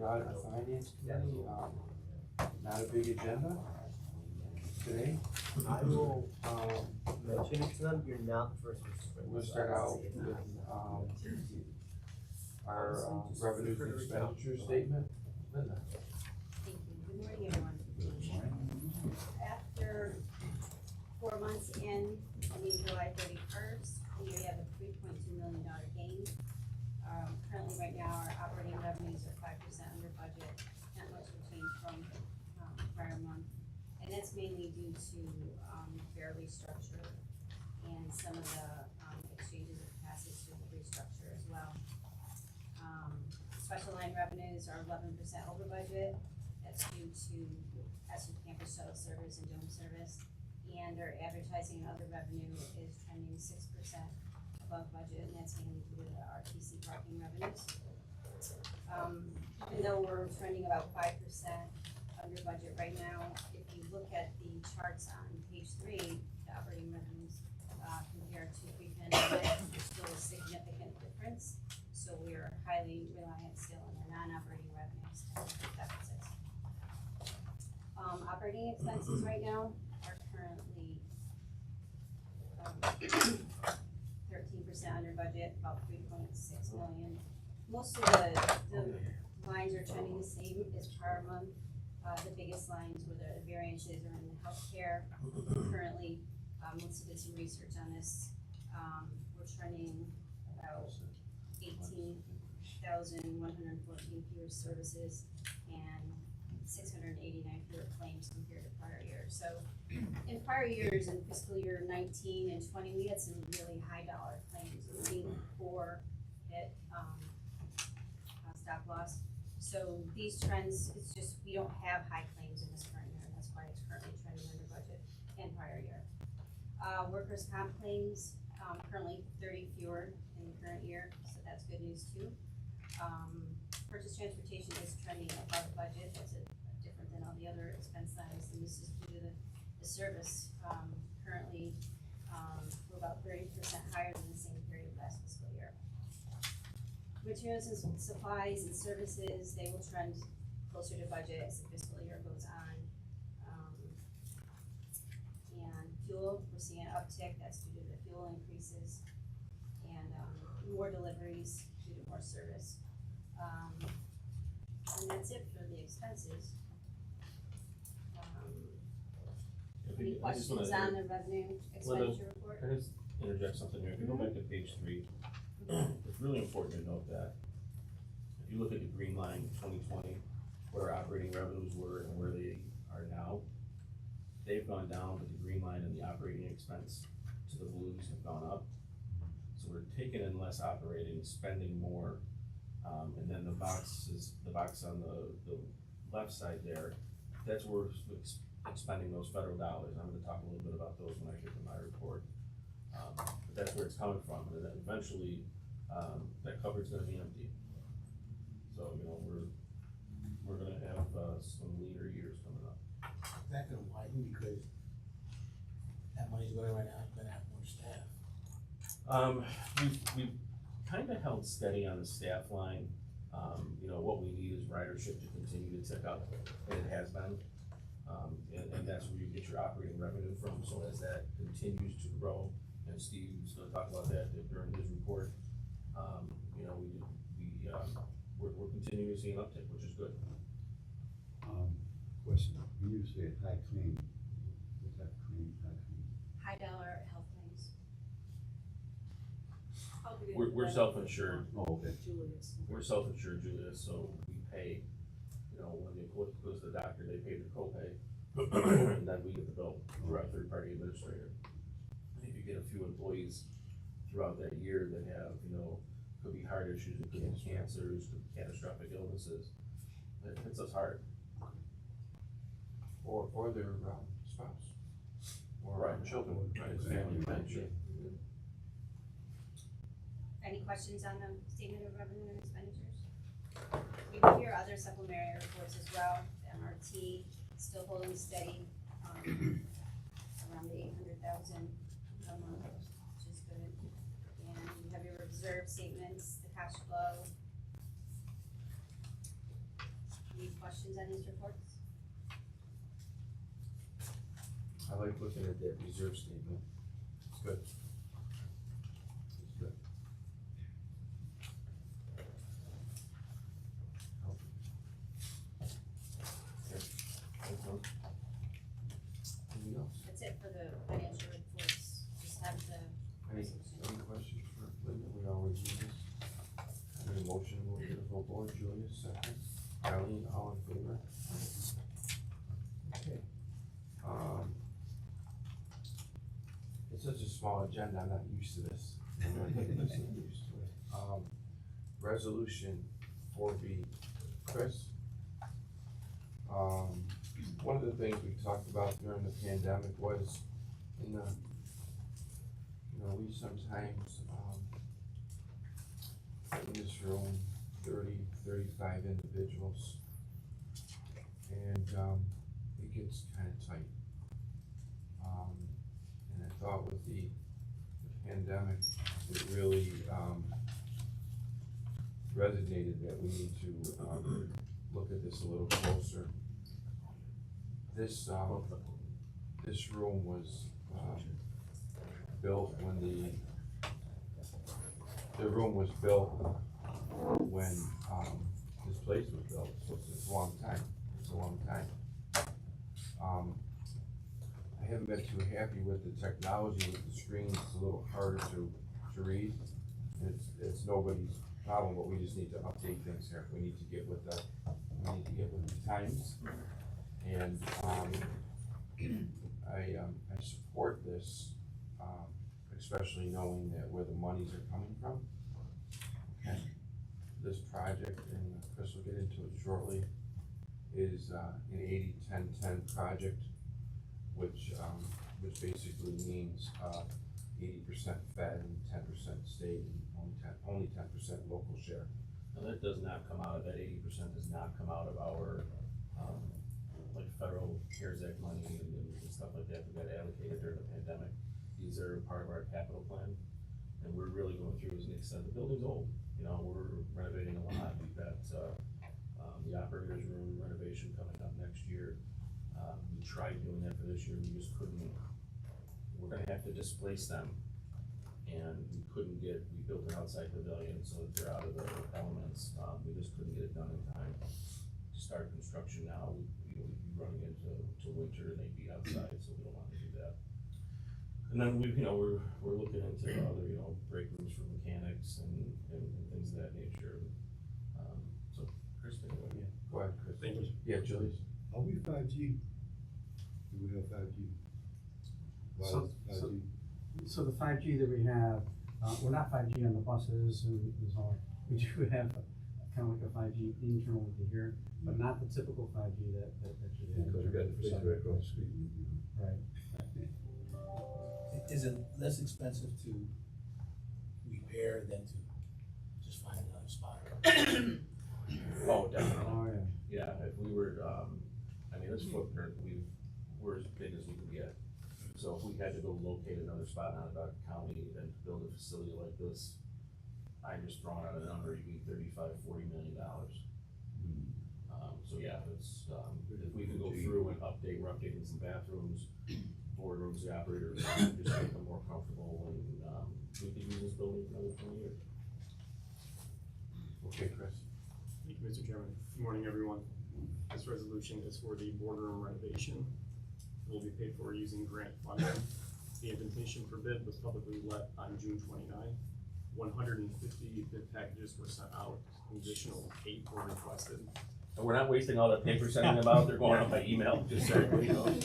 the audit and finance committee, not a big agenda today. I will, mention it to them, you're not the first person. We'll start out with, our revenues and expenditure statement. Linda? Thank you. Good morning, everyone. After 4 months in, ending July 31st, we have a $3.2 million gain. Currently, right now, our operating revenues are 5% under budget. Not much will change from prior month. And that's mainly due to fair restructure and some of the exchanges that passes through the restructure as well. Special line revenues are 11% over budget. That's due to SU campus shuttle service and dome service. And our advertising and other revenue is trending 6% above budget, and that's mainly due to the RTC parking revenues. Even though we're trending about 5% under budget right now, if you look at the charts on page 3, the operating revenues compared to pre-pandemic, there's still a significant difference. So we are highly reliant still on the non-operating revenues to meet deficits. Operating expenses right now are currently 13% under budget, about 3.6 million. Most of the lines are trending the same as prior month. The biggest lines where the variances are in the healthcare. Currently, Melissa did some research on this. We're trending about 18,114 fewer services and 689 fewer claims compared to prior years. So in prior years, in fiscal year 19 and 20, we had some really high dollar claims, including 4 hit stop loss. So these trends, it's just, we don't have high claims in this current year, and that's why it's currently trending under budget and prior year. Workers' comp claims, currently 30 fewer in the current year, so that's good news too. Purchase transportation is trending above budget. That's different than all the other expense lines, and this is due to the service. Currently, we're about 30% higher than the same period last fiscal year. Materials and supplies and services, they will trend closer to budget as the fiscal year goes on. And fuel, we're seeing an uptick. That's due to the fuel increases and more deliveries due to more service. And that's it for the expenses. Any I just wanna questions on the revenue expenditure report? Can I just interject something here? If you go back to page 3, it's really important to note that if you look at the green line, 2020, where operating revenues were and where they are now, they've gone down, but the green line and the operating expense to the blues have gone up. So we're taking in less operating, spending more, and then the box on the left side there, that's where we're expending those federal dollars. I'm gonna talk a little bit about those when I get to my report. But that's where it's coming from, and then eventually, that cupboard's gonna be empty. So, you know, we're gonna have, some leaner years coming up. Is that gonna widen because that money's going right now, gonna have more staff? We've kinda held steady on the staff line. You know, what we need is ridership to continue to tick up, and it has been. And that's where you get your operating revenue from, so as that continues to grow, and Steve's gonna talk about that during his report, you know, we're continuing to see an uptick, which is good. Question, when you say high claim, what's that claim, high claim? High dollar health claims. We're self-insured. Oh, okay. We're self-insured, Julia, so we pay, you know, when the employee goes to the doctor, they pay the copay, and then we get the bill through our third-party administrator. And if you get a few employees throughout that year that have, you know, could be heart issues, it could be cancers, could be catastrophic illnesses, it hits us hard. Or their spouse. Or Right. children. Right. Family membership. Any questions on the statement of revenue and expenditures? We have your other supplementary reports as well. The MRT still holding steady, around the 800,000 a month, which is good. And you have your reserve statements, the cash flow. questions on these reports? I like looking at that reserve statement. It's good. It's good. Anything else? That's it for the financial reports, just have the Any questions for Linda? We always do this. I need a motion to move to the full board. Julia, second. Eileen, all in favor? Okay. It's such a small agenda, I'm not used to this. I'm not used to it. Resolution 4B. Chris? One of the things we talked about during the pandemic was in the, we sometimes, in this room, 30, 35 individuals. And, it gets kinda tight. And I thought with the pandemic, it really, resonated that we need to, look at this a little closer. This room was, built when the room was built when, this place was built, so it's a long time, I haven't been too happy with the technology with the screens, it's a little harder to read. It's nobody's problem, but we just need to update things here, we need to get with the times. And, I support this, especially knowing that where the monies are coming from. Okay. This project, and Chris will get into it shortly, is, an 80-10-10 project, which basically means, 80% Fed and 10% state, and only 10% local share. Now, that does not come out of, that 80% does not come out of our, like federal CARES Act money and stuff like that got allocated during the pandemic. These are part of our capital plan, and we're really going through, as Nick said, the building's old, we're renovating a lot. We've got, the operator's room renovation coming up next year. We tried doing that for this year, we just couldn't, we're gonna have to displace them. And we built an outside pavilion, so that they're out of the elements, we just couldn't get it done in time to start construction now. We'd be running into winter and they'd be outside, so we don't wanna do that. And then we're looking into other, break rooms for mechanics and things of that nature. So, Chris, anyway. Yeah, go ahead, Chris. Thank you. Yeah, Julie. Are we 5G? Do we have 5G? Why So- is 5G? So the 5G that we have, we're not 5G on the buses and so on. We do have kind of like a 5G internal to here, but not the typical 5G that you have. Because we got the place right across the street. Right. Is it less expensive to repair than to just find another spot? Oh, definitely. Oh, yeah. Yeah, if we were, this footprint, we're as big as we can get. So if we had to go locate another spot out of our county and build a facility like this, I'm just throwing out a number, you need $35-40 million. So yeah, it's, if we can go through and update, we're updating some bathrooms, boardrooms, the operators, just make them more comfortable, and, we could use this building for another 20 years. Okay, Chris. Thank you, Mr. Chairman. Good morning, everyone. This resolution is for the boardroom renovation. It will be paid for using grant funding. The invitation for bid was publicly let on June 29th. 150 bid packages were sent out, an additional 8 were requested. And we're not wasting all that paper sending them out, they're going out by email, just so everybody knows.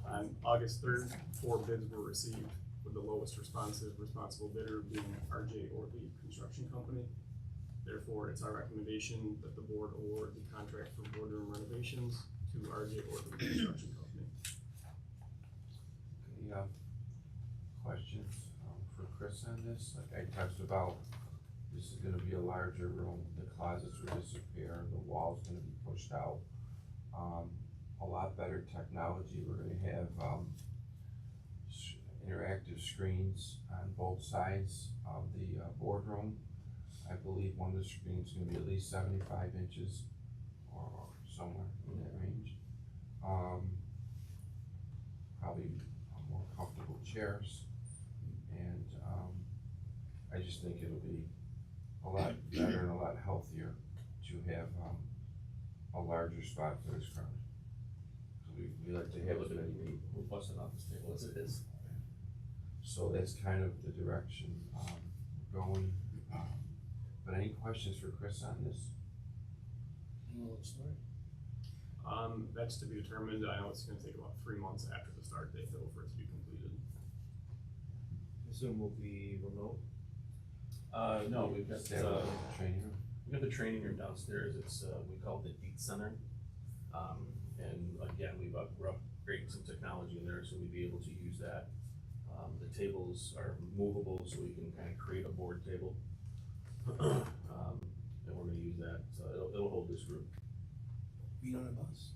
On August 3rd, 4 bids were received, with the lowest responsible bidder being RJ Ortlieb Construction Company. Therefore, it's our recommendation that the board award the contract for boardroom renovations to RJ Ortlieb Construction Company. Any questions for Chris on this? Like I talked about, this is gonna be a larger room, the closets will disappear, the wall's gonna be pushed out. A lot better technology, we're gonna have interactive screens on both sides of the boardroom. I believe one of the screens is gonna be at least 75 inches or somewhere in that range. Probably more comfortable chairs, and, I just think it'll be a lot better and a lot healthier to have, a larger spot for this crowd. So we like to have as Look at many it, people. we're busting off this table as it is. So that's kind of the direction, we're going. But any questions for Chris on this? You know the story? That's to be determined. I know it's gonna take about 3 months after the start date though for it to be completed. Assume will be remote. No, we've got, Stay with the training room. we got the training room downstairs, it's, we call it the Deet Center. And again, we're upgrading some technology in there, so we'd be able to use that. The tables are movable, so we can kind of create a board table. And we're gonna use that, so it'll hold this group. Being on a bus.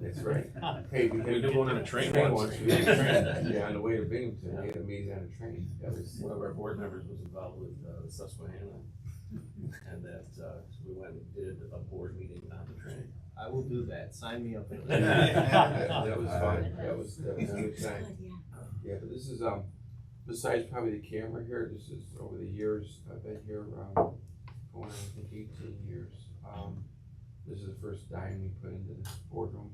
That's right. Hey, we We had did one on a train once. We had a train, yeah, on the way to Binghamton, we had a meeting on a train. That was, One of our board members was involved with the Susquehanna, and that, we went and did a board meeting on the train. I will do that, sign me up for that that. was fun, that was a good time. Yeah, but this is, besides probably the camera here, this is over the years, I've been here, going on, I think 18 years. This is the first dime we put into this boardroom,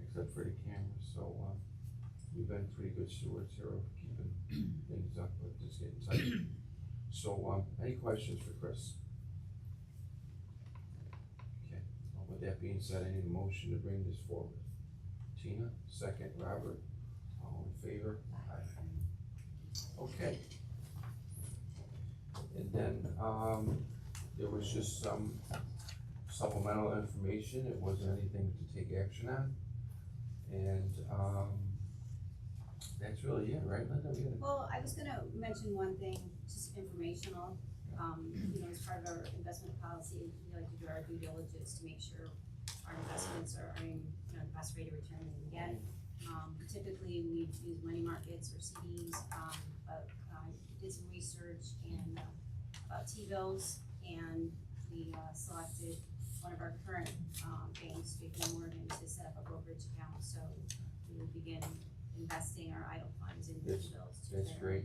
except for the camera, so, we've been pretty good stewards here of keeping things up, but just getting tight. So, any questions for Chris? Okay, well, with that being said, I need a motion to bring this forward. Tina, second, Robert, all in favor? Aye. Okay. And then, there was just some supplemental information, it wasn't anything to take action on. And, that's really it, right, Linda? We had Well, I was gonna mention one thing, just informational. You know, as part of our investment policy, we like to do our due diligence to make sure our investments are earning, you know, the best rate of return they can get. Typically, we use money markets or CDs, but I did some research and, about T-bills, and we, selected one of our current, banks, JP Morgan, to set up a brokerage account, so we would begin investing our idle funds in That's- T-bills. to That's their- great,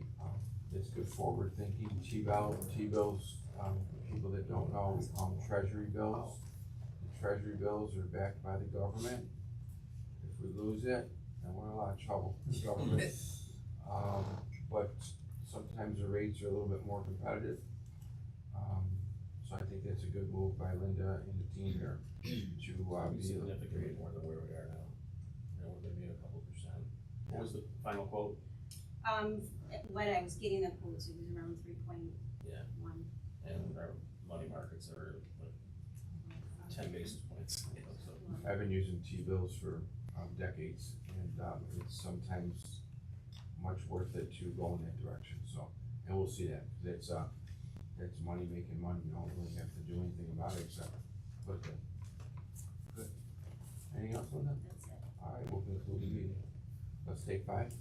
that's good forward thinking. T-bills, people that don't know, we call them treasury bills. The treasury bills are backed by the government. If we lose it, then we're in a lot of trouble with the government. But sometimes the rates are a little bit more competitive. So I think that's a good move by Linda and the team here to, be Significantly more than where we are now. You know, we're gonna be at a couple percent. What was the final quote? When I was getting the quotes, it was around 3.1. Yeah. And our money markets are like 10 basis points, you know, so. I've been using T-bills for decades, and it's sometimes much worth it to go in that direction, so, and we'll see that, 'cause it's money making money, you don't really have to do anything about it except put it in. Good. Anything else, Linda? That's it. All right, we'll conclude the meeting. Let's take 5.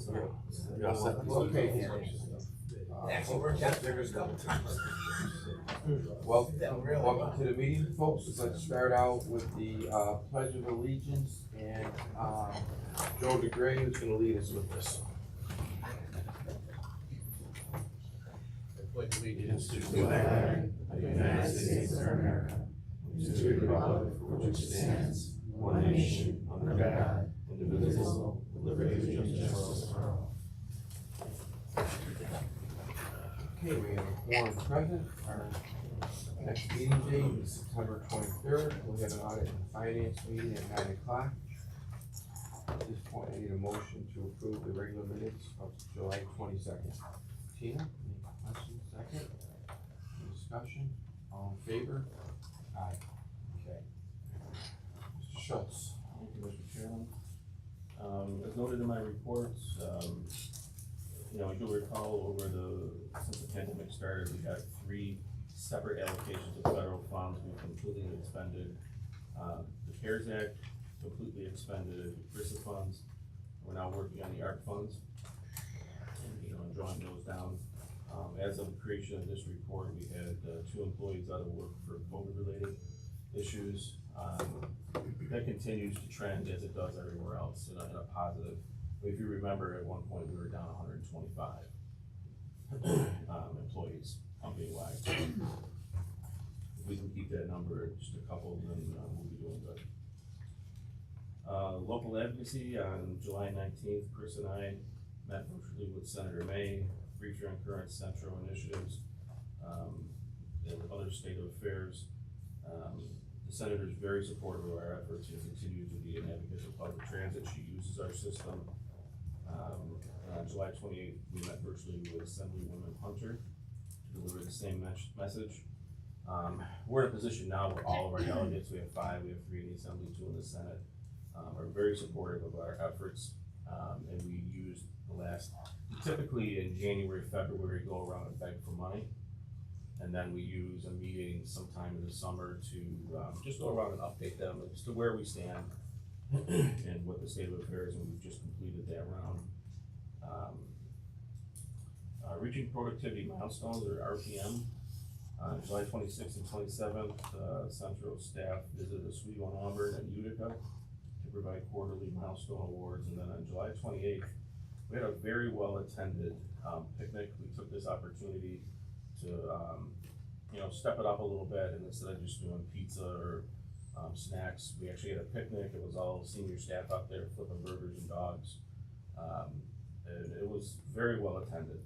You all set? Okay. Actually worked out figures a couple times. Well, welcome to the meeting, folks. Let's start out with the pledge of allegiance, and Joe DeGray is gonna lead us with this. Pledge allegiance to the flag of the United States of America, to the republic for which it stands, one nation, under God, indivisible, with liberty and justice for all. Okay, we have a quorum present. Our next meeting date is September 23rd. We'll have an audit and finance meeting at 9 o'clock. At this point, I need a motion to approve the regular minutes of July 22nd. Tina, any questions? Second? Any discussion? All in favor? Aye. Okay. Mr. Schultz. Thank you, Mr. Chairman. As noted in my reports, I do recall since the pandemic started, we got 3 separate allocations of federal funds. We completely expended the CARES Act, completely expended CRISA funds. We're now working on the ARP funds and drawing those down. As of the creation of this report, we had 2 employees out of work for COVID-related issues. That continues to trend as it does everywhere else in a positive. If you remember, at one point, we were down 125 employees company-wide. If we can keep that number at just a couple, then we'll be doing good. Local advocacy on July 19th, Chris and I met virtually with Senator May, briefed her on current central initiatives, and other state of affairs. The senator is very supportive of our efforts and continues to be an advocate for public transit. She uses our system. On July 28th, we met virtually with Assemblywoman Hunter to deliver the same message. We're in a position now where all of our delegates, we have 5, we have 3 in the Assembly, 2 in the Senate, are very supportive of our efforts. And we use typically in January, February, go around and beg for money. And then we use a meeting sometime in the summer to just go around and update them as to where we stand and what the state of affairs, and we've just completed that round. Reaching productivity milestones, or RPM, July 26th and 27th, Central staff visited Oswego, Auburn, and Utica to provide quarterly milestone awards. And then on July 28th, we had a very well-attended picnic. We took this opportunity to step it up a little bit, and instead of just doing pizza or snacks, we actually had a picnic. It was all senior staff out there flipping burgers and dogs. And it was very well attended.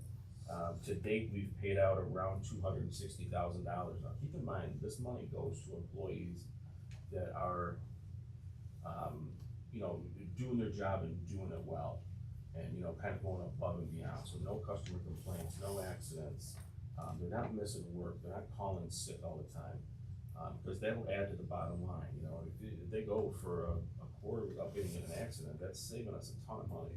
To date, we've paid out around $260,000. Now, keep in mind, this money goes to employees that are, doing their job and doing it well, and kind of going above and beyond. So no customer complaints, no accidents. They're not missing work. They're not calling sick all the time, because that'll add to the bottom line. If they go for a quarter without getting in an accident, that's saving us a ton of money.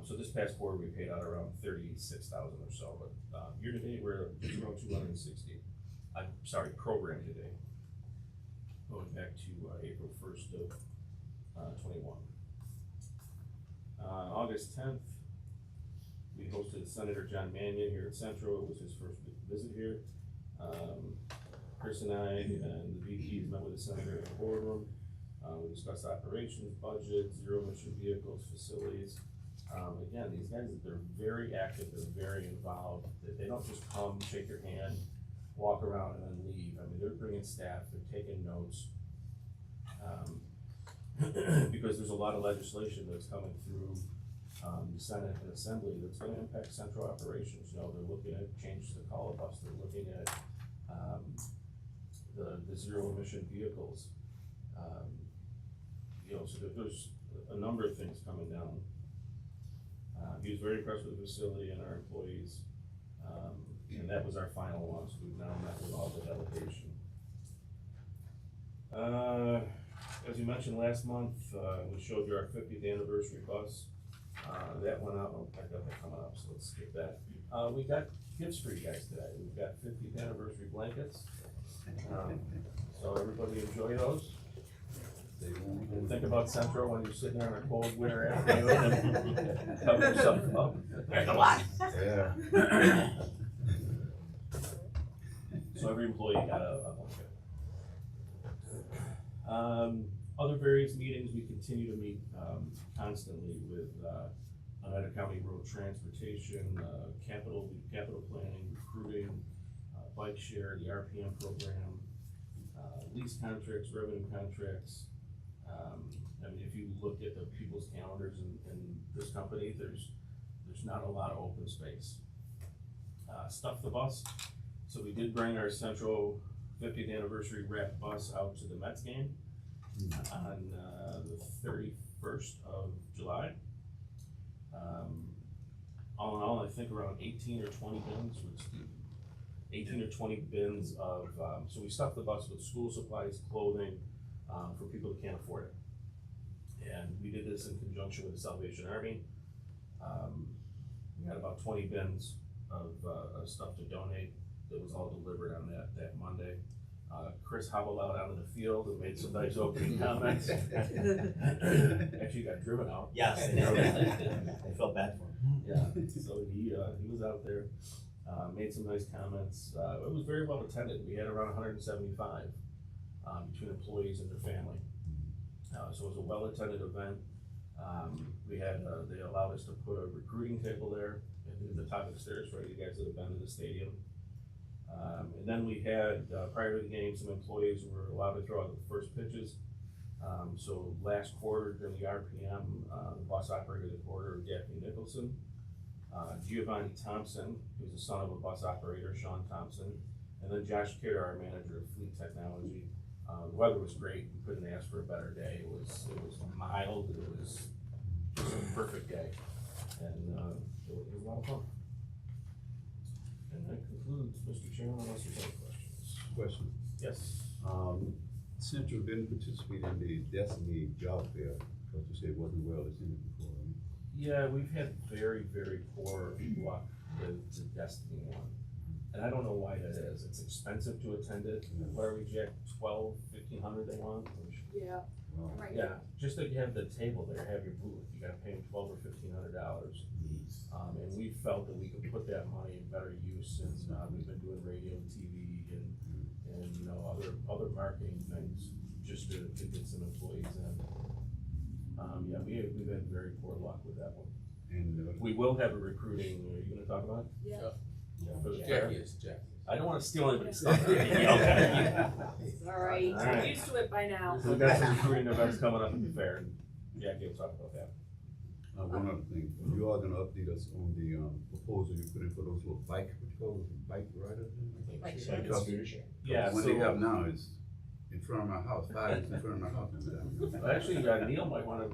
So this past quarter, we paid out around $36,000 or so, but year to date, we're just around 260. I'm sorry, program to date, going back to April 1st of 21. August 10th, we hosted Senator John Mannion here at Central. It was his first visit here. Chris and I and the VPs met with the senator in the boardroom. We discussed operations, budget, zero-emission vehicles, facilities. Again, these guys, they're very active, they're very involved. They don't just come, shake your hand, walk around and then leave. I mean, they're bringing staff, they're taking notes. Because there's a lot of legislation that's coming through the Senate and Assembly that's going to impact central operations. They're looking at change to the call bus, they're looking at the zero emission vehicles. So there's a number of things coming down. He was very impressed with the facility and our employees, and that was our final one, so we've now met with all the delegation. As you mentioned last month, we showed you our 50th anniversary bus. That went out, I got that coming up, so let's skip that. We got gifts for you guys today. We've got 50th anniversary blankets, so everybody enjoy those. They won't. And think about Central when you're sitting there on a cold winter afternoon and cover yourself up. There's a lot. Yeah. So every employee got a blanket. Other various meetings, we continue to meet, constantly with, Oneida County Road Transportation, capital planning, recruiting, bike share, the RPM program, lease contracts, revenue contracts. I mean, if you look at the people's calendars in this company, there's not a lot of open space. Stuff the bus. So we did bring our Central 50th anniversary wrap bus out to the Mets game on the 31st of July. All in all, I think around 18 or 20 bins with 18 or 20 bins of, so we stuffed the bus with school supplies, clothing, for people who can't afford it. And we did this in conjunction with the Salvation Army. We had about 20 bins of stuff to donate. That was all delivered on that Monday. Chris hobbled out onto the field and made some nice opening comments. Actually got driven out. Yes, I felt bad for him. Yeah, so he was out there, made some nice comments. It was very well attended. We had around 175 between employees and their family. So it was a well attended event. We had, they allowed us to put a recruiting table there at the top of the stairs for you guys that have been to the stadium. And then we had, prior to the game, some employees were allowed to throw out the first pitches. So last quarter during the RPM, the bus operator of the quarter, Jackie Nicholson, Giovanni Thompson, who's the son of a bus operator, Sean Thompson, and then Josh Kidder, our manager of fleet technology. The weather was great. We couldn't ask for a better day. It was mild. It was just a perfect day, and it was a lot of fun. And that concludes, Mr. Chairman, unless there's any questions. Question. Yes. Central didn't participate in the Destiny job fair, because you said it wasn't well attended before. Right? Yeah, we've had very, very poor luck with the Destiny one. And I don't know why that is. It's expensive to attend it. What are we, Jack, 1,500 they want? Yeah. Wow. Right. Yeah, just to have the table there, have your booth, you gotta pay them $1,200 or $1,500. And we felt that we could put that money in better use, and we've been doing radio and TV and you know, other marketing things just to get some employees in. Yeah, we've had very poor luck with that one. And We will have a recruiting, are you gonna talk about it? Yeah. For the fair? Jackie. I don't wanna steal anybody's stuff. Okay. Alright, All right. I'm used to it by now. So we've got some recruiting events coming up at the fair, and Jackie will talk about that. one other thing, you are gonna update us on the proposal you put in for those little bike, what you call those, bike riders? Like Because Yeah, What they have so, now is in front of my house, 5 is in front of my house. actually, Neil might wanna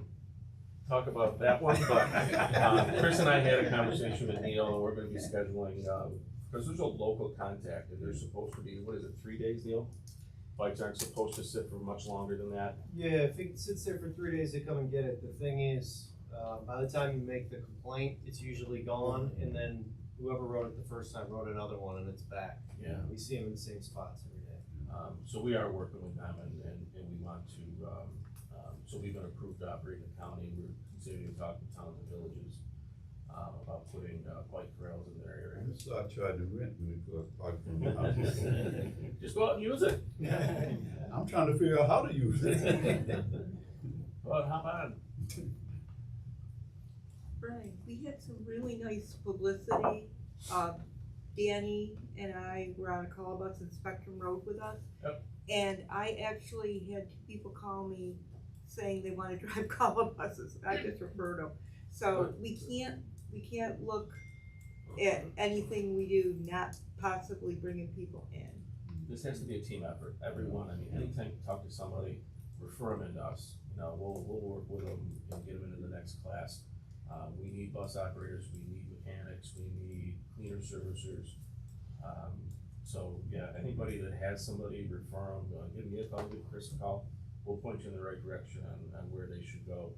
talk about that one, but, Chris and I had a conversation with Neil, and we're gonna be scheduling, because there's a local contact, and they're supposed to be, what is it, 3 days, Neil? Bikes aren't supposed to sit for much longer than that. Yeah, if it sits there for 3 days, they come and get it. The thing is, by the time you make the complaint, it's usually gone, and then whoever wrote it the first time wrote another one, and it's back. Yeah. We see them in the same spots every day. So we are working with them, and we want to, so we've been approved to operate in the county. We're considering to talk to towns and villages, about putting, bike trails in their area. So I tried to rent when it was parked from my house. Just go out and use it. I'm trying to figure out how to use it. Go out, hop on. Brian, we had some really nice publicity. Danny and I were on a call bus in Spectrum Road with us. Yep. And I actually had people call me saying they want to drive call buses. I just referred them. So we can't look at anything we do not possibly bringing people in. This has to be a team effort, everyone. I mean, anytime you talk to somebody, refer them into us. You know, we'll work with them and get them into the next class. We need bus operators, we need mechanics, we need cleaner servicers. So yeah, anybody that has somebody, refer them, give me a call, give Chris a call. We'll point you in the right direction on where they should go.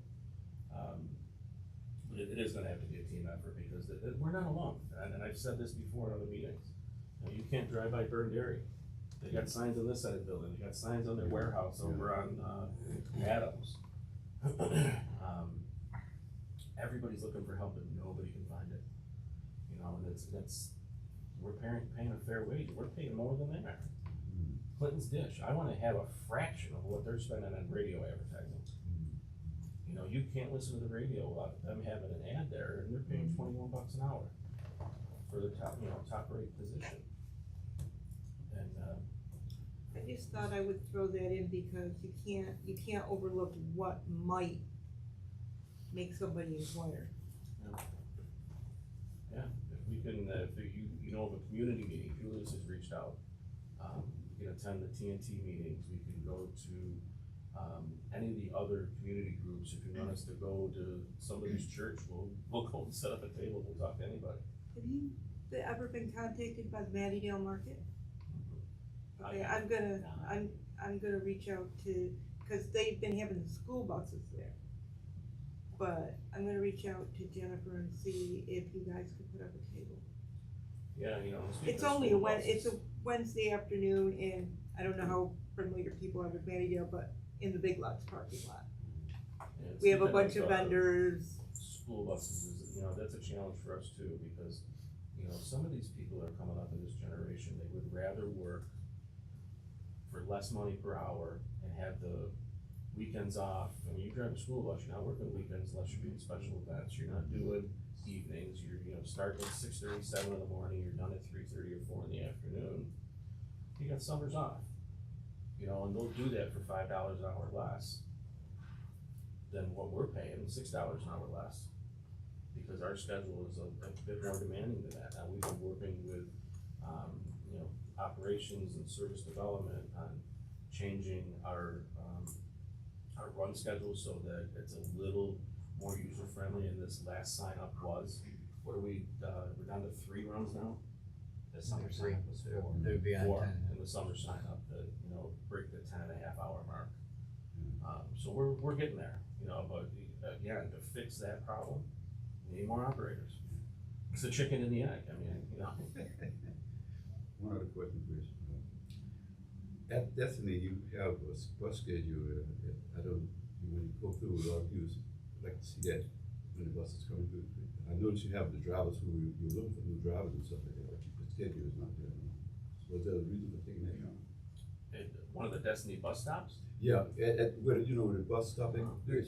But it is gonna have to be a team effort, because we're not alone. And I've said this before in other meetings. You know, you can't drive by Burn Dairy. They got signs on this side of the building, they got signs on their warehouse over on, Adams. Everybody's looking for help and nobody can find it. You know, and it's, we're paying a fair wage, we're paying more than they are. Clinton's Dish, I wanna have a fraction of what they're spending on radio advertising. You know, you can't listen to the radio without them having an ad there, and they're paying $21 an hour for the top, top rate position. And, I just thought I would throw that in because you can't overlook what might make somebody inquire. yeah, if we can, if you know of a community meeting, Julius has reached out. We can attend the TNT meetings, we can go to, any of the other community groups. If you want us to go to somebody's church, we'll go and set up a table, we'll talk to anybody. Have you ever been contacted by the Mattydale Market? Okay, I- I'm gonna reach out to, cause they've been having the school buses there. But I'm gonna reach out to Jennifer and see if you guys could put up a table. Yeah, you know. speaking It's of only school it's a buses, Wednesday afternoon and I don't know how familiar people are with Mattydale, but in the Big Lots parking lot. yeah, We have a speaking bunch of vendors. School buses is, that's a challenge for us too, because, some of these people are coming up in this generation, they would rather work for less money per hour and have the weekends off. I mean, you drive a school bus, you're not working weekends unless you're doing special events, you're not doing evenings, you're, starting at 6:30, 7 in the morning, you're done at 3:30 or 4 in the afternoon. You got summers off, and they'll do that for $5 an hour less than what we're paying, $6 an hour less. Because our schedule is a bit more demanding than that. Now, we've been working with, operations and service development on changing our run schedule so that it's a little more user-friendly, and this last sign-up was, what are we're down to 3 runs now? The summer sign up was 4. They'd be on 4 10. in the summer sign-up that, break the 10.5-hour mark. So we're getting there, but again, to fix that problem, we need more operators. It's the chicken and the egg, One other question, please. At Destiny, you have a bus schedule, when you go through with all views, I'd like to see that when the bus is coming through. I noticed you have the drivers you're looking for new drivers and stuff like that, the schedule is not there. So is there a reason for taking that on? One of the Destiny bus stops? Yeah, where the bus stop is.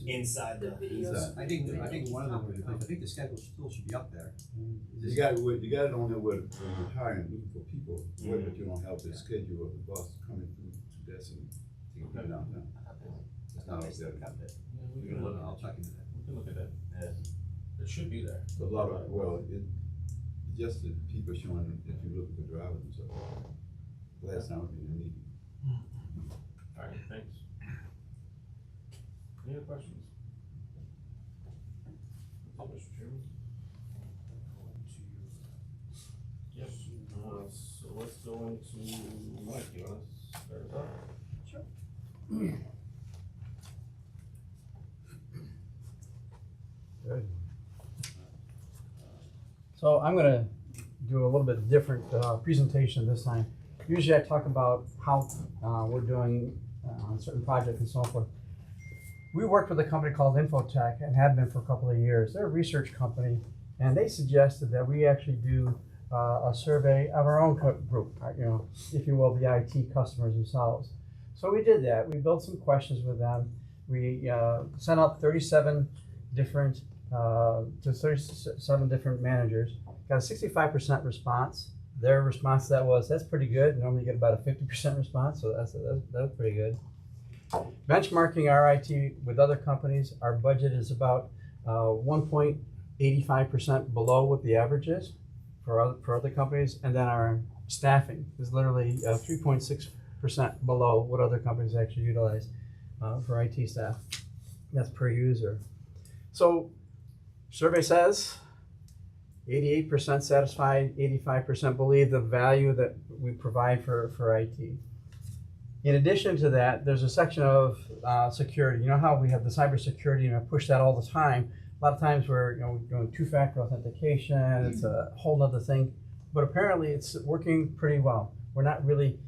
Inside the. Inside. I think one of them would be, I think the schedule still should be up there. You got it on there where you're hiring, looking for people, but you don't have the schedule of the bus coming through to Destiny. Take it down now. It's not up there. Yeah, we can look, I'll check into that. we can look at that. It should be there. A lot of, it's just the people showing that you're looking for drivers and stuff. Last time we didn't need. All right, thanks. Any other questions? Mr. Chairman? Yes, so let's go into Mike, you wanna start us off? Sure. Good. So I'm gonna do a little bit different presentation this time. Usually I talk about how we're doing on certain projects and so forth. We worked with a company called Infotech and have been for a couple of years. They're a research company, and they suggested that we actually do a survey of our own group, if you will, the IT customers themselves. So we did that. We built some questions with them. We sent out 37 different managers. Got a 65% response. Their response to that was, that's pretty good. Normally you get about a 50% response, so that's pretty good. Benchmarking our IT with other companies, our budget is about 1.85% below what the average is for other companies, and then our staffing is literally 3.6% below what other companies actually utilize for IT staff. That's per user. So survey says 88% satisfied, 85% believe the value that we provide for IT. In addition to that, there's a section of security. You know how we have the cybersecurity, and I push that all the time. A lot of times we're doing two-factor authentication. It's a whole other thing, but apparently it's working pretty well. We're not really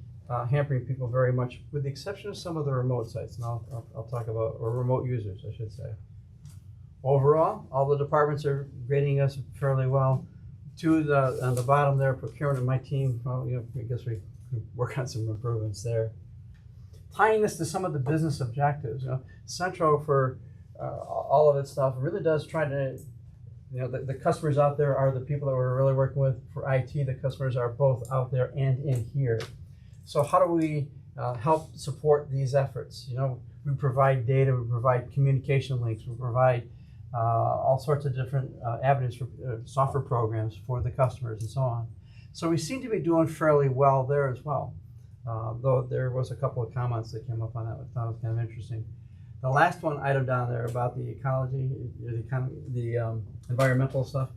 hampering people very much, with the exception of some of the remote sites, and I'll talk about, or remote users, I should say. Overall, all the departments are grading us fairly well. On the bottom there, procurement and my team, well, I guess we can work on some improvements there. Tying this to some of the business objectives, Centro for all of its stuff really does try to, the customers out there are the people that we're really working with. For IT, the customers are both out there and in here. So how do we help support these efforts? We provide data, we provide communication links, we provide all sorts of different avenues for software programs for the customers and so on. So we seem to be doing fairly well there as well. Though there was a couple of comments that came up on that, I thought was kind of interesting. The last item down there about the ecology, the environmental stuff,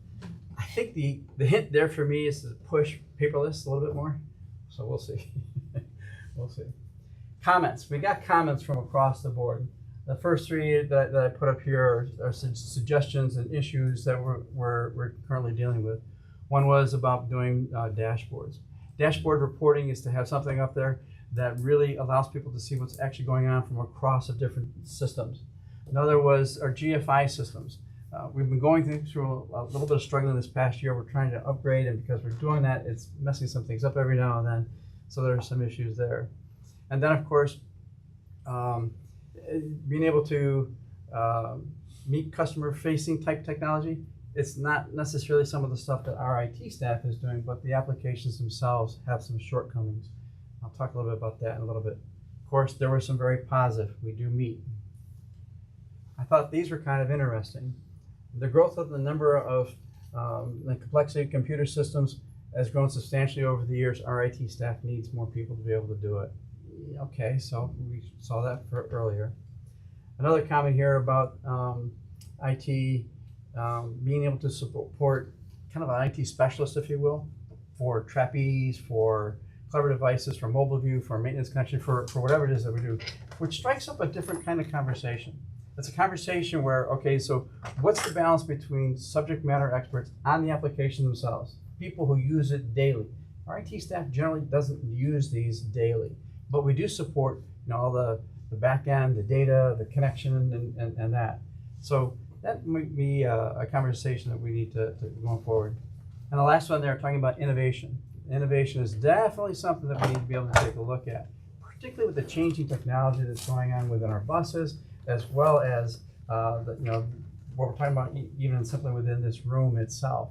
I think the hint there for me is to push paperless a little bit more. So we'll see. We'll see. Comments. We got comments from across the board. The first three that I put up here are suggestions and issues that we're currently dealing with. One was about doing dashboards. Dashboard reporting is to have something up there that really allows people to see what's actually going on from across the different systems. Another was our GFI systems. We've been going through a little bit of struggling this past year. We're trying to upgrade, and because we're doing that, it's messing some things up every now and then. So there are some issues there. And then, of course, being able to meet customer-facing type technology. It's not necessarily some of the stuff that our IT staff is doing, but the applications themselves have some shortcomings. I'll talk a little bit about that in a little bit. Of course, there were some very positive. We do meet. I thought these were kind of interesting. The growth of the number of the complexity of computer systems has grown substantially over the years. Our IT staff needs more people to be able to do it. Okay, so we saw that earlier. Another comment here about IT being able to support kind of an IT specialist, if you will, for Trapeze, for Clever Devices, for MobileView, for maintenance connection, for whatever it is that we do, which strikes up a different kind of conversation. It's a conversation where, okay, so what's the balance between subject matter experts on the application themselves, people who use it daily? Our IT staff generally doesn't use these daily, but we do support all the back end, the data, the connection, and that. So that might be a conversation that we need to go forward. And the last one there, talking about innovation. Innovation is definitely something that we need to be able to take a look at, particularly with the changing technology that's going on within our buses, as well as what we're talking about even simply within this room itself.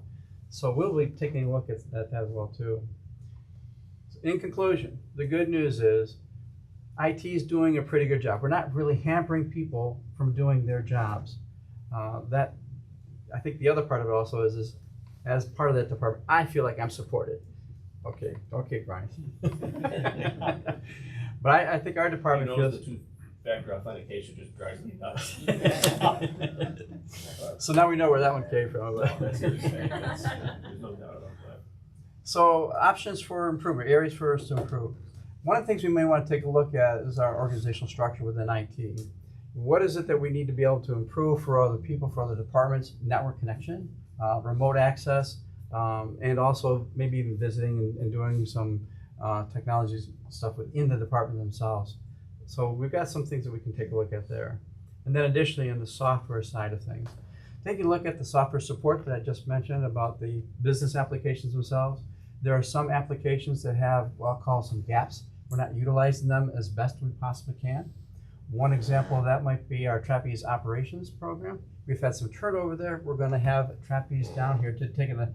So we'll be taking a look at that as well too. So in conclusion, the good news is IT is doing a pretty good job. We're not really hampering people from doing their jobs. That I think the other part of it also is as part of that department, I feel like I'm supported. Okay, Brian. But I think our department feels. The two-factor authentication just drives me nuts. So now we know where that one came from. There's no doubt about that. So options for improvement, areas for us to improve. One of the things we may want to take a look at is our organizational structure within IT. What is it that we need to be able to improve for other people, for other departments? Network connection, remote access, and also maybe even visiting and doing some technology stuff within the department themselves. So we've got some things that we can take a look at there. And then additionally, on the software side of things, taking a look at the software support that I just mentioned about the business applications themselves. There are some applications that have what I'll call some gaps. We're not utilizing them as best we possibly can. One example of that might be our Trapeze operations program. We've had some turnover there. We're going to have Trapeze down here to take kind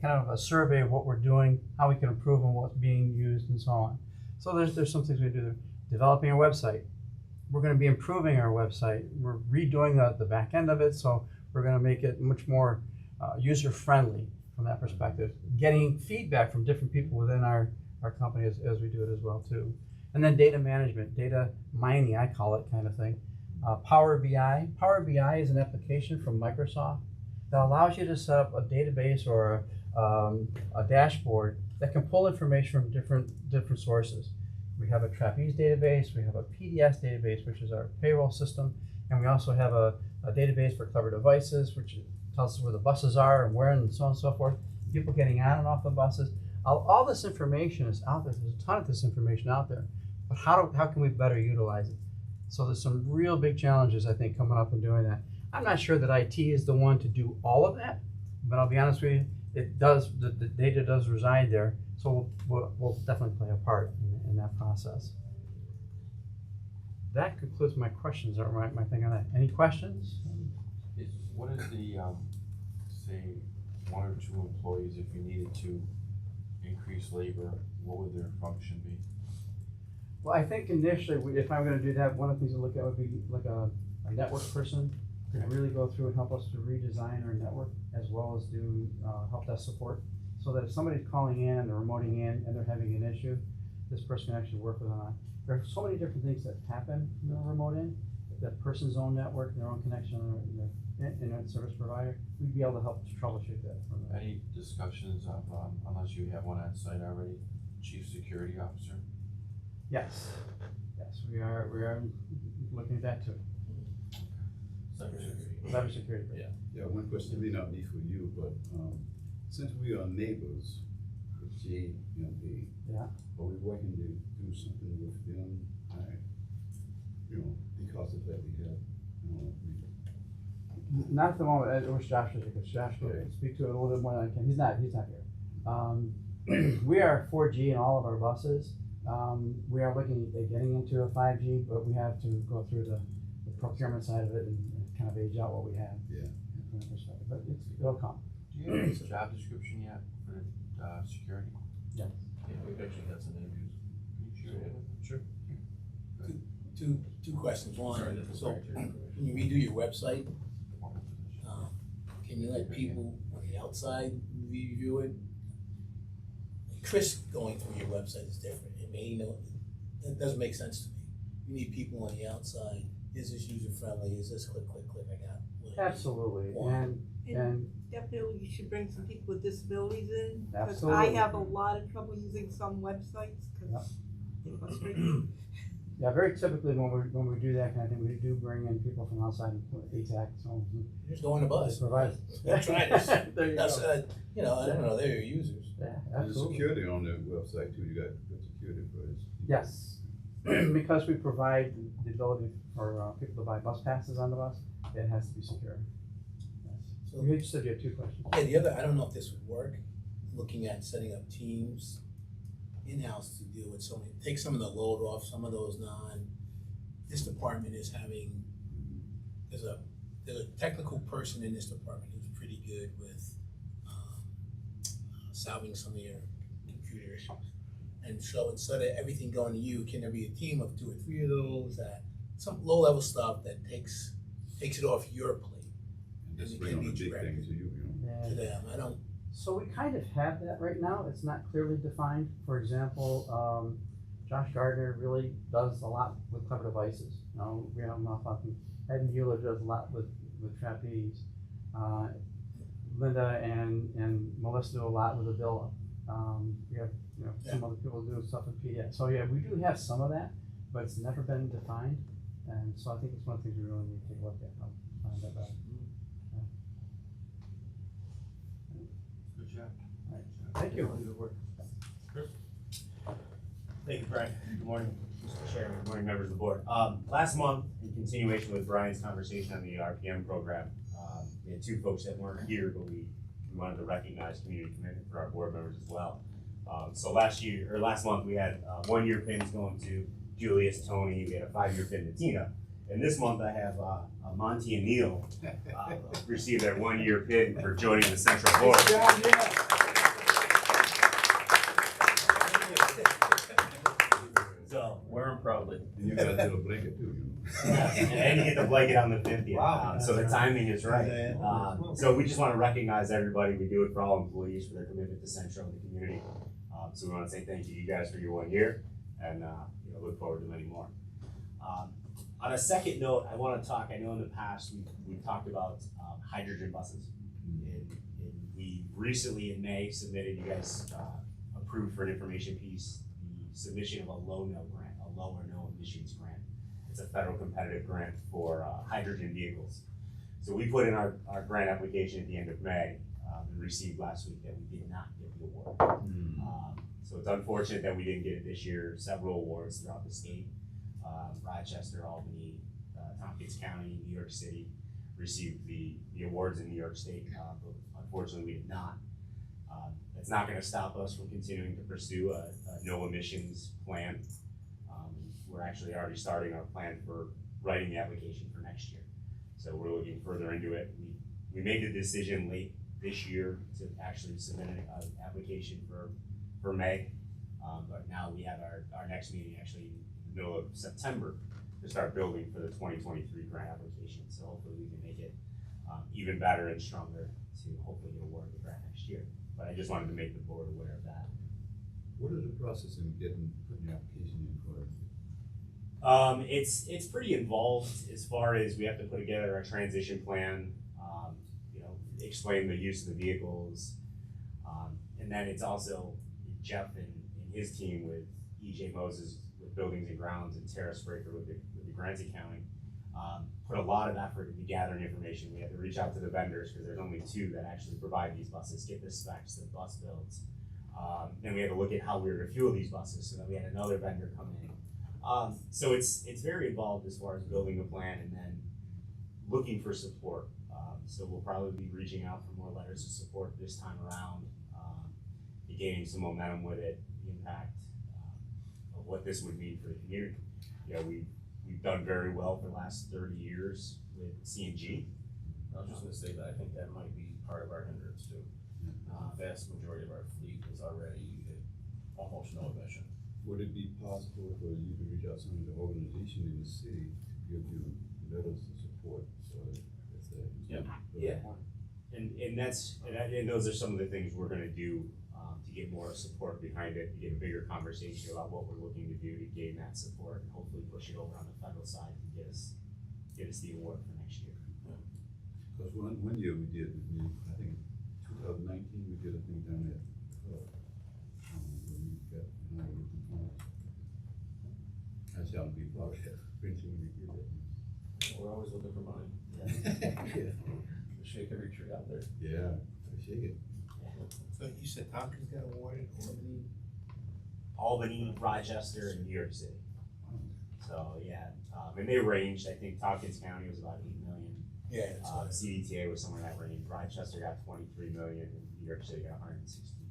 of a survey of what we're doing, how we can improve on what's being used, and so on. So there's some things we do there. Developing a website. We're going to be improving our website. We're redoing the back end of it, so we're going to make it much more user-friendly from that perspective. Getting feedback from different people within our company as we do it as well too. And then data management, data mining, I call it, kind of thing. Power BI. Power BI is an application from Microsoft that allows you to set up a database or a dashboard that can pull information from different sources. We have a Trapeze database, we have a PDS database, which is our payroll system, and we also have a database for Clever Devices, which tells us where the buses are and where and so on and so forth. People getting on and off the buses. all this information is out there, there's a ton of this information out there, but how can we better utilize it? So there's some real big challenges, I think, coming up in doing that. I'm not sure that IT is the one to do all of that, but I'll be honest with you, it does, the data does reside there, so we'll definitely play a part in that process. That concludes my questions, or my thing on that. Any questions? What is the, say, 1 or 2 employees, if you needed to increase labor, what would their function be? Well, I think initially, if I'm gonna do that, one of the things to look at would be like a network person, to really go through and help us to redesign our network, as well as do help desk support, so that if somebody's calling in and they're remoting in and they're having an issue, this person can actually work with them on. There are so many different things that happen in a remote in, that person's own network, their own connection, their internet service provider, we'd be able to help troubleshoot that from there. Any discussions of, unless you have one on site already, chief security officer? Yes, we are looking at that too. Cybersecurity. Yeah. Yeah, one question may not be for you, but, since we are neighbors with J and B. Yeah. Are we working to do something with them? Because of that we have, Not at the moment. I wish Josh was here, because Josh could speak to it a little bit more than I can. He's not here. We are 4G in all of our buses. We are looking at getting into a 5G, but we have to go through the procurement side of it and kind of age out what we have. Yeah. From that perspective. But it'll come. Do you have a job description yet for the security? Yes. Yeah, we've actually got some interviews. Can you share it? Sure. Two questions. Sorry, One, that's so proprietary. when you redo your website, can you let people on the outside review it? Chris going through your website is different. It may, it doesn't make sense to me. You need people on the outside. Is this user friendly? Is this click, I got what it is. Absolutely. And Definitely you should bring some people with disabilities in, because I Absolutely. have a lot of trouble using some websites, because they frustrate me. yeah, very typically when we do that kind of thing, we do bring in people from outside, ATAC, so. Just go on the bus. Provide. Try this. There you That's, go. I don't know, they're your users. Yeah, There's absolutely. security on the website too, you got security for this. Yes, because we provide the ability for people to buy bus passes on the bus, it has to be secure. Yes. So- You just said you had 2 questions. Yeah, the other, I don't know if this would work, looking at setting up teams in-house to deal with take some of the load off, some of those this department is having, there's a technical person in this department who's pretty good with solving some of your computer issues. And so instead of everything going to you, can there be a team of 2 or 3 of those, some low-level stuff that takes it off your plate And just it bring can on the be big thing directed. to you, Yeah. to them? I don't, So we kind of have that right now, it's not clearly defined. For example, Josh Gardner really does a lot with clever devices. You know, we have talking. Ed Mueller does a lot with trapeze. Linda and Melissa do a lot with Avila. We have, some other people do stuff with PDF. So yeah, we do have some of that, but it's never been defined. And so I think it's one of the things we really need to take a look at, how to find that out. Good job. Thank you. Thank you, Brian. Good morning, Mr. Chairman. Good morning, members of the board. Last month, in continuation with Brian's conversation on the RPM program, we had 2 folks that weren't here, but we wanted to recognize community commitment for our board members as well. So last month, we had 1-year pins going to Julius, Tony, we had a 5-year pin to Tina. And this month, I have Monty and Neil receive their 1-year pin for joining the central board. So, Wear them proudly. And you gotta do a blanket too, and you get the blanket on the 50th. Wow. So the timing is right. Yeah. So we just want to recognize everybody. We do it for all employees for their commitment to Central and the community. So we want to say thank you to you guys for your 1 year, and look forward to many more. On a second note, I want to talk. I know in the past we've talked about hydrogen buses. And we recently in May submitted. You guys approved for an information piece the submission of a low or no emissions grant. It's a federal competitive grant for hydrogen vehicles. So we put in our grant application at the end of May. we received last week that we did not get the award. So it's unfortunate that we didn't get it this year. Several awards throughout the state, Rochester, Albany, Tompkins County, New York City received the awards in New York State, but unfortunately we did not. It's not gonna stop us from continuing to pursue a no emissions plan. We're actually already starting our plan for writing the application for next year. So we're looking further into it. We made the decision late this year to actually submit an application for May. But now we have our next meeting actually in the middle of September to start building for the 2023 grant application. So hopefully we can make it even better and stronger to hopefully get awarded the grant next year. But I just wanted to make the board aware of that. What is the process in putting the application in for it? It's pretty involved as far as we have to put together a transition plan, explain the use of the vehicles. And then it's also Jeff and his team with EJ Moses with Buildings and Grounds and Tara Spraker with the grants accounting, put a lot of effort into gathering information. We had to reach out to the vendors because there's only 2 that actually provide these buses, get the specs, the bus builds. Then we had to look at how we were gonna fuel these buses, so then we had another vendor come in. So it's very involved as far as building a plan and then looking for support. So we'll probably be reaching out for more letters of support this time around, gaining some momentum with it, the impact of what this would mean for the community. We've done very well for the last 30 years with CNG. I was just gonna say that I think that might be part of our hindrance too. Vast majority of our fleet is already at almost no emission. Would it be possible for you to reach out to some of the organizations in the city to give you letters of support? So that's Yeah. And those are some of the things we're gonna do to get more support behind it, to get a bigger conversation about what we're looking to do to gain that support and hopefully push it over on the federal side to get us the award for next year. Because one year we did, I think 2019, we did a thing down there. When we got, I shall be proud of that, when we did that. We're always looking for money. Yeah. We shake every tree out there. Yeah, shake it. So you said Tompkins got awarded, Albany, Rochester, and New York City. So, yeah, and they ranged, I think Tompkins County was about 8 million. Yeah. CDTA was somewhere in that range. Rochester got 23 million, and New York City got 116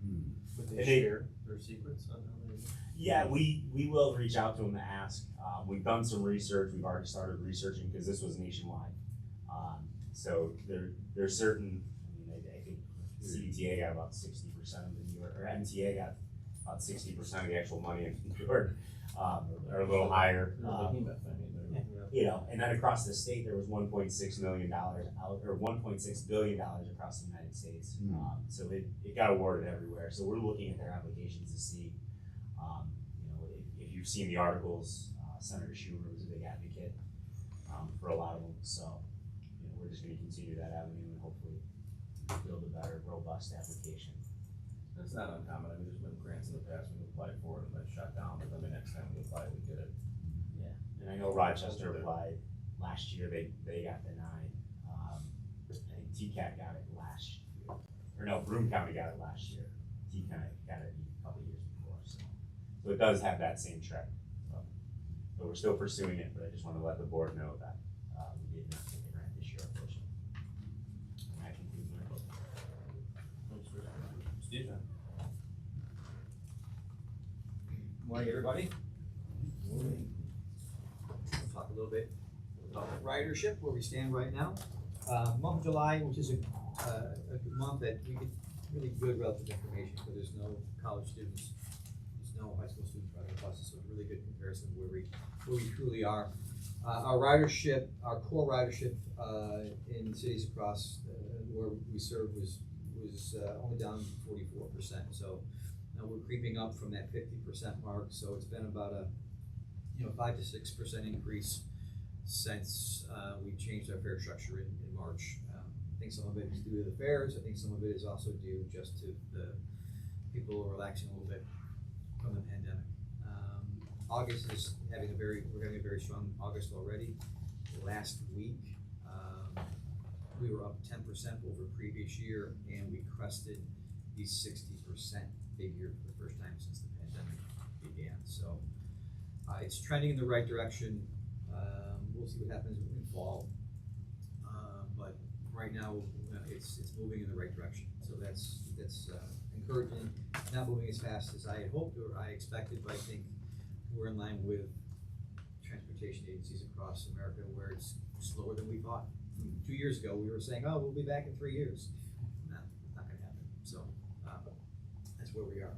million. Would And they they- share their secrets on how many? Yeah, we will reach out to them to ask. We've done some research. We've already started researching because this was nationwide. So there's certain, I think CDTA got about 60% of the New York, or MTA got about 60% of the actual money in New York, or a little higher. And then across the state, there was $1.6 million out, or $1.6 billion across the United States. So it got awarded everywhere. So we're looking at their applications to see, if you've seen the articles, Senator Schumer was a big advocate for a lot of them. So, we're just gonna continue that avenue and hopefully build a better, robust application. It's not uncommon. I mean, there's been grants in the past we applied for it and been shut down, but then the next time we apply, we get it. And I know Rochester applied last year, they got denied. I think TCAT got it last year, or no, Broome County got it last year. TCAT got it a couple years before, so it does have that same trend. But we're still pursuing it, but I just want to let the board know that we did not get the grant this year, unfortunately. And that concludes my report. Steve? Morning, everybody. We'll talk a little bit about ridership, where we stand right now. Month of July, which is a good month that we get really good relative information, because there's no college students, there's no high school students riding the buses, so it's a really good comparison of where we truly are. Our ridership, our core ridership in cities across where we serve was only down 44%. So now we're creeping up from that 50% mark. So it's been about a 5 to 6% increase since we changed our fare structure in March. I think some of it is due to the fares. I think some of it is also due just to the people relaxing a little bit from the pandemic. August is having we're having a very strong August already. Last week, we were up 10% over previous year, and we crested the 60% figure for the first time since the pandemic began. So it's trending in the right direction. We'll see what happens in fall, but right now it's moving in the right direction. So that's encouraging. It's not moving as fast as I had hoped or I expected, but I think we're in line with transportation agencies across America where it's slower than we thought. 2 years ago, we were saying, oh, we'll be back in 3 years. No, not gonna happen. So that's where we are.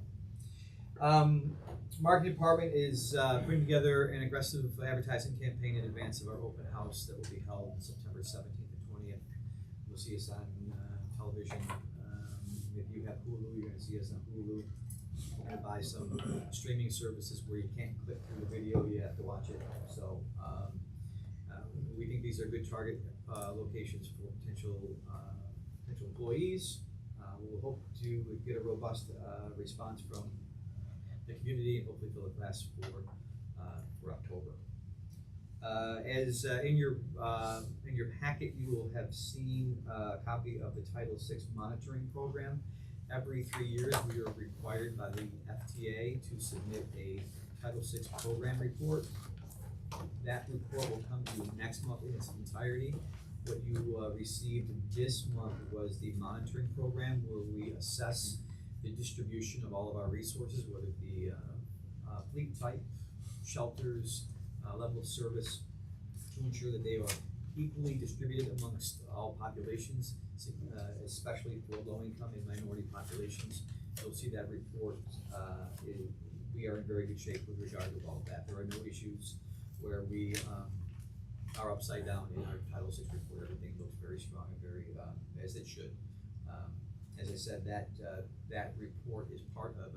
Marketing department is putting together an aggressive advertising campaign in advance of our open house that will be held September 17th and 20th. You'll see us on television. If you have Hulu, you're gonna see us on Hulu. We're gonna buy some streaming services where you can't click through the video, you have to watch it. So we think these are good target locations for potential employees. We'll hope to get a robust response from the community and hopefully fill the class for October. As in your packet, you will have seen a copy of the Title VI monitoring program. Every 3 years, we are required by the FTA to submit a Title VI program report. That report will come to you next month in its entirety. What you received this month was the monitoring program where we assess the distribution of all of our resources, whether it be fleet type, shelters, level of service, to ensure that they are equally distributed amongst all populations, especially for low-income and minority populations. You'll see that report. We are in very good shape with regard to all of that. There are no issues where we are upside down in our Title VI report. Everything looks very strong and very as it should. As I said, that report is part of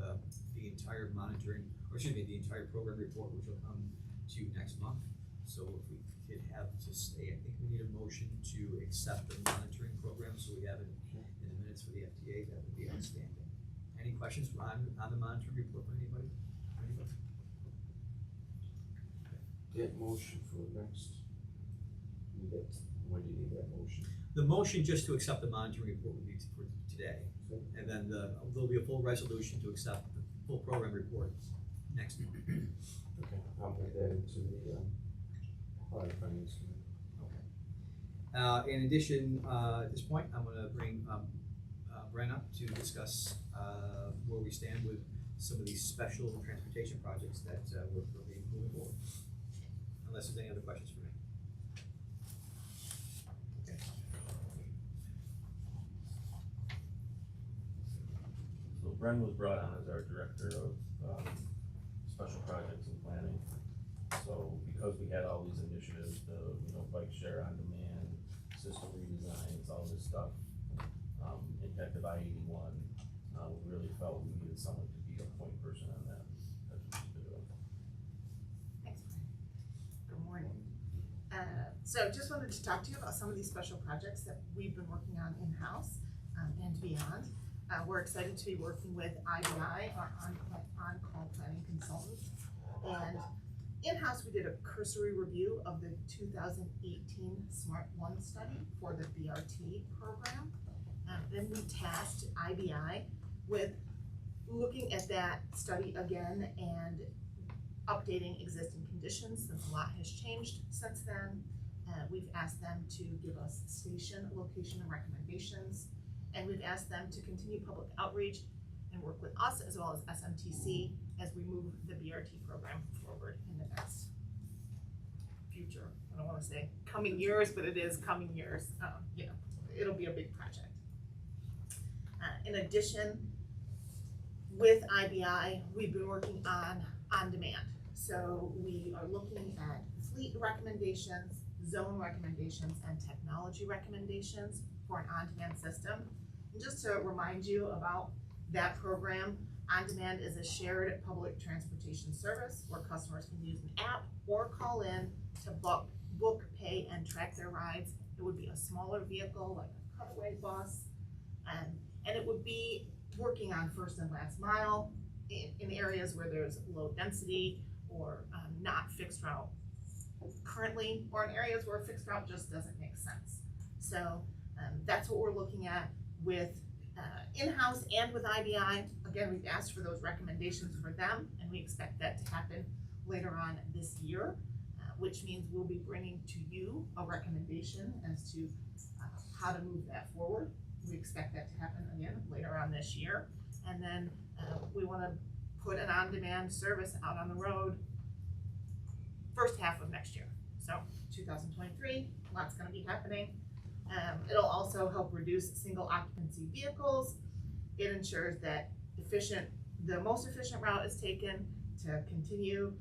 the entire monitoring, or excuse me, the entire program report, which will come to you next month. So if we could have just I think we need a motion to accept the monitoring program, so we have it in the minutes for the FTA. That would be outstanding. Any questions on the monitoring report for anybody? Get motion for next. When do you need that motion? The motion just to accept the monitoring report would be for today. And then there'll be a full resolution to accept the full program report next month. Okay, I'll put that into the audit finance committee. Okay. In addition, at this point, I'm gonna bring Bren up to discuss where we stand with some of these special transportation projects that we're moving forward. Unless there's any other questions for me. Okay. So Bren was brought on as our director of special projects and planning. So because we had all these initiatives, the bike share on demand, system redesigns, all this stuff, impacted by 81, we really felt we needed someone to be a point person on that. That's what she's been doing. Thanks, Brian. Good morning. So just wanted to talk to you about some of these special projects that we've been working on in-house and beyond. We're excited to be working with IBI, our on-call planning consultant. And in-house, we did a cursory review of the 2018 Smart One study for the BRT program. Then we tasked IBI with looking at that study again and updating existing conditions since a lot has changed since then. We've asked them to give us station location and recommendations, and we've asked them to continue public outreach and work with us as well as SMTC as we move the BRT program forward in the next future. I don't want to say coming years, but it is coming years. It'll be a big project. In addition, with IBI, we've been working on demand. So we are looking at fleet recommendations, zone recommendations, and technology recommendations for an on-demand system. And just to remind you about that program, on-demand is a shared public transportation service where customers can use an app or call in to book, pay, and track their rides. It would be a smaller vehicle like a cutaway bus, and it would be working on first and last mile in areas where there's low density or not fixed route currently, or in areas where fixed route just doesn't make sense. So That's what we're looking at with in-house and with IBI. Again, we've asked for those recommendations for them, and we expect that to happen later on this year, which means we'll be bringing to you a recommendation as to how to move that forward. We expect that to happen again later on this year. And then we want to put an on-demand service out on the road first half of next year. So 2023, lots going to be happening. It'll also help reduce single occupancy vehicles. It ensures that the most efficient route is taken to continue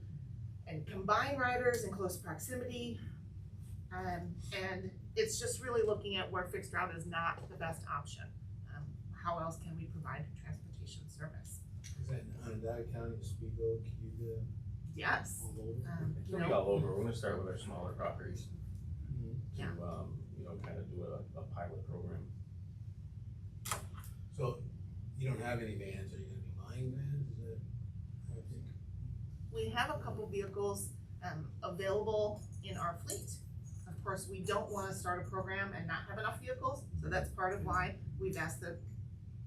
and combine riders in close proximity. And it's just really looking at where fixed route is not the best option. How else can we provide transportation service? Is that Onondaga County, Oswego, Cayuga? Yes. All over? It's gonna be all over. We're gonna start with our smaller properties to, Yeah. kind of do a pilot program. So you don't have any vans, are you gonna be buying vans, is that, I think? We have a couple vehicles available in our fleet. Of course, we don't wanna start a program and not have enough vehicles, so that's part of why we've asked the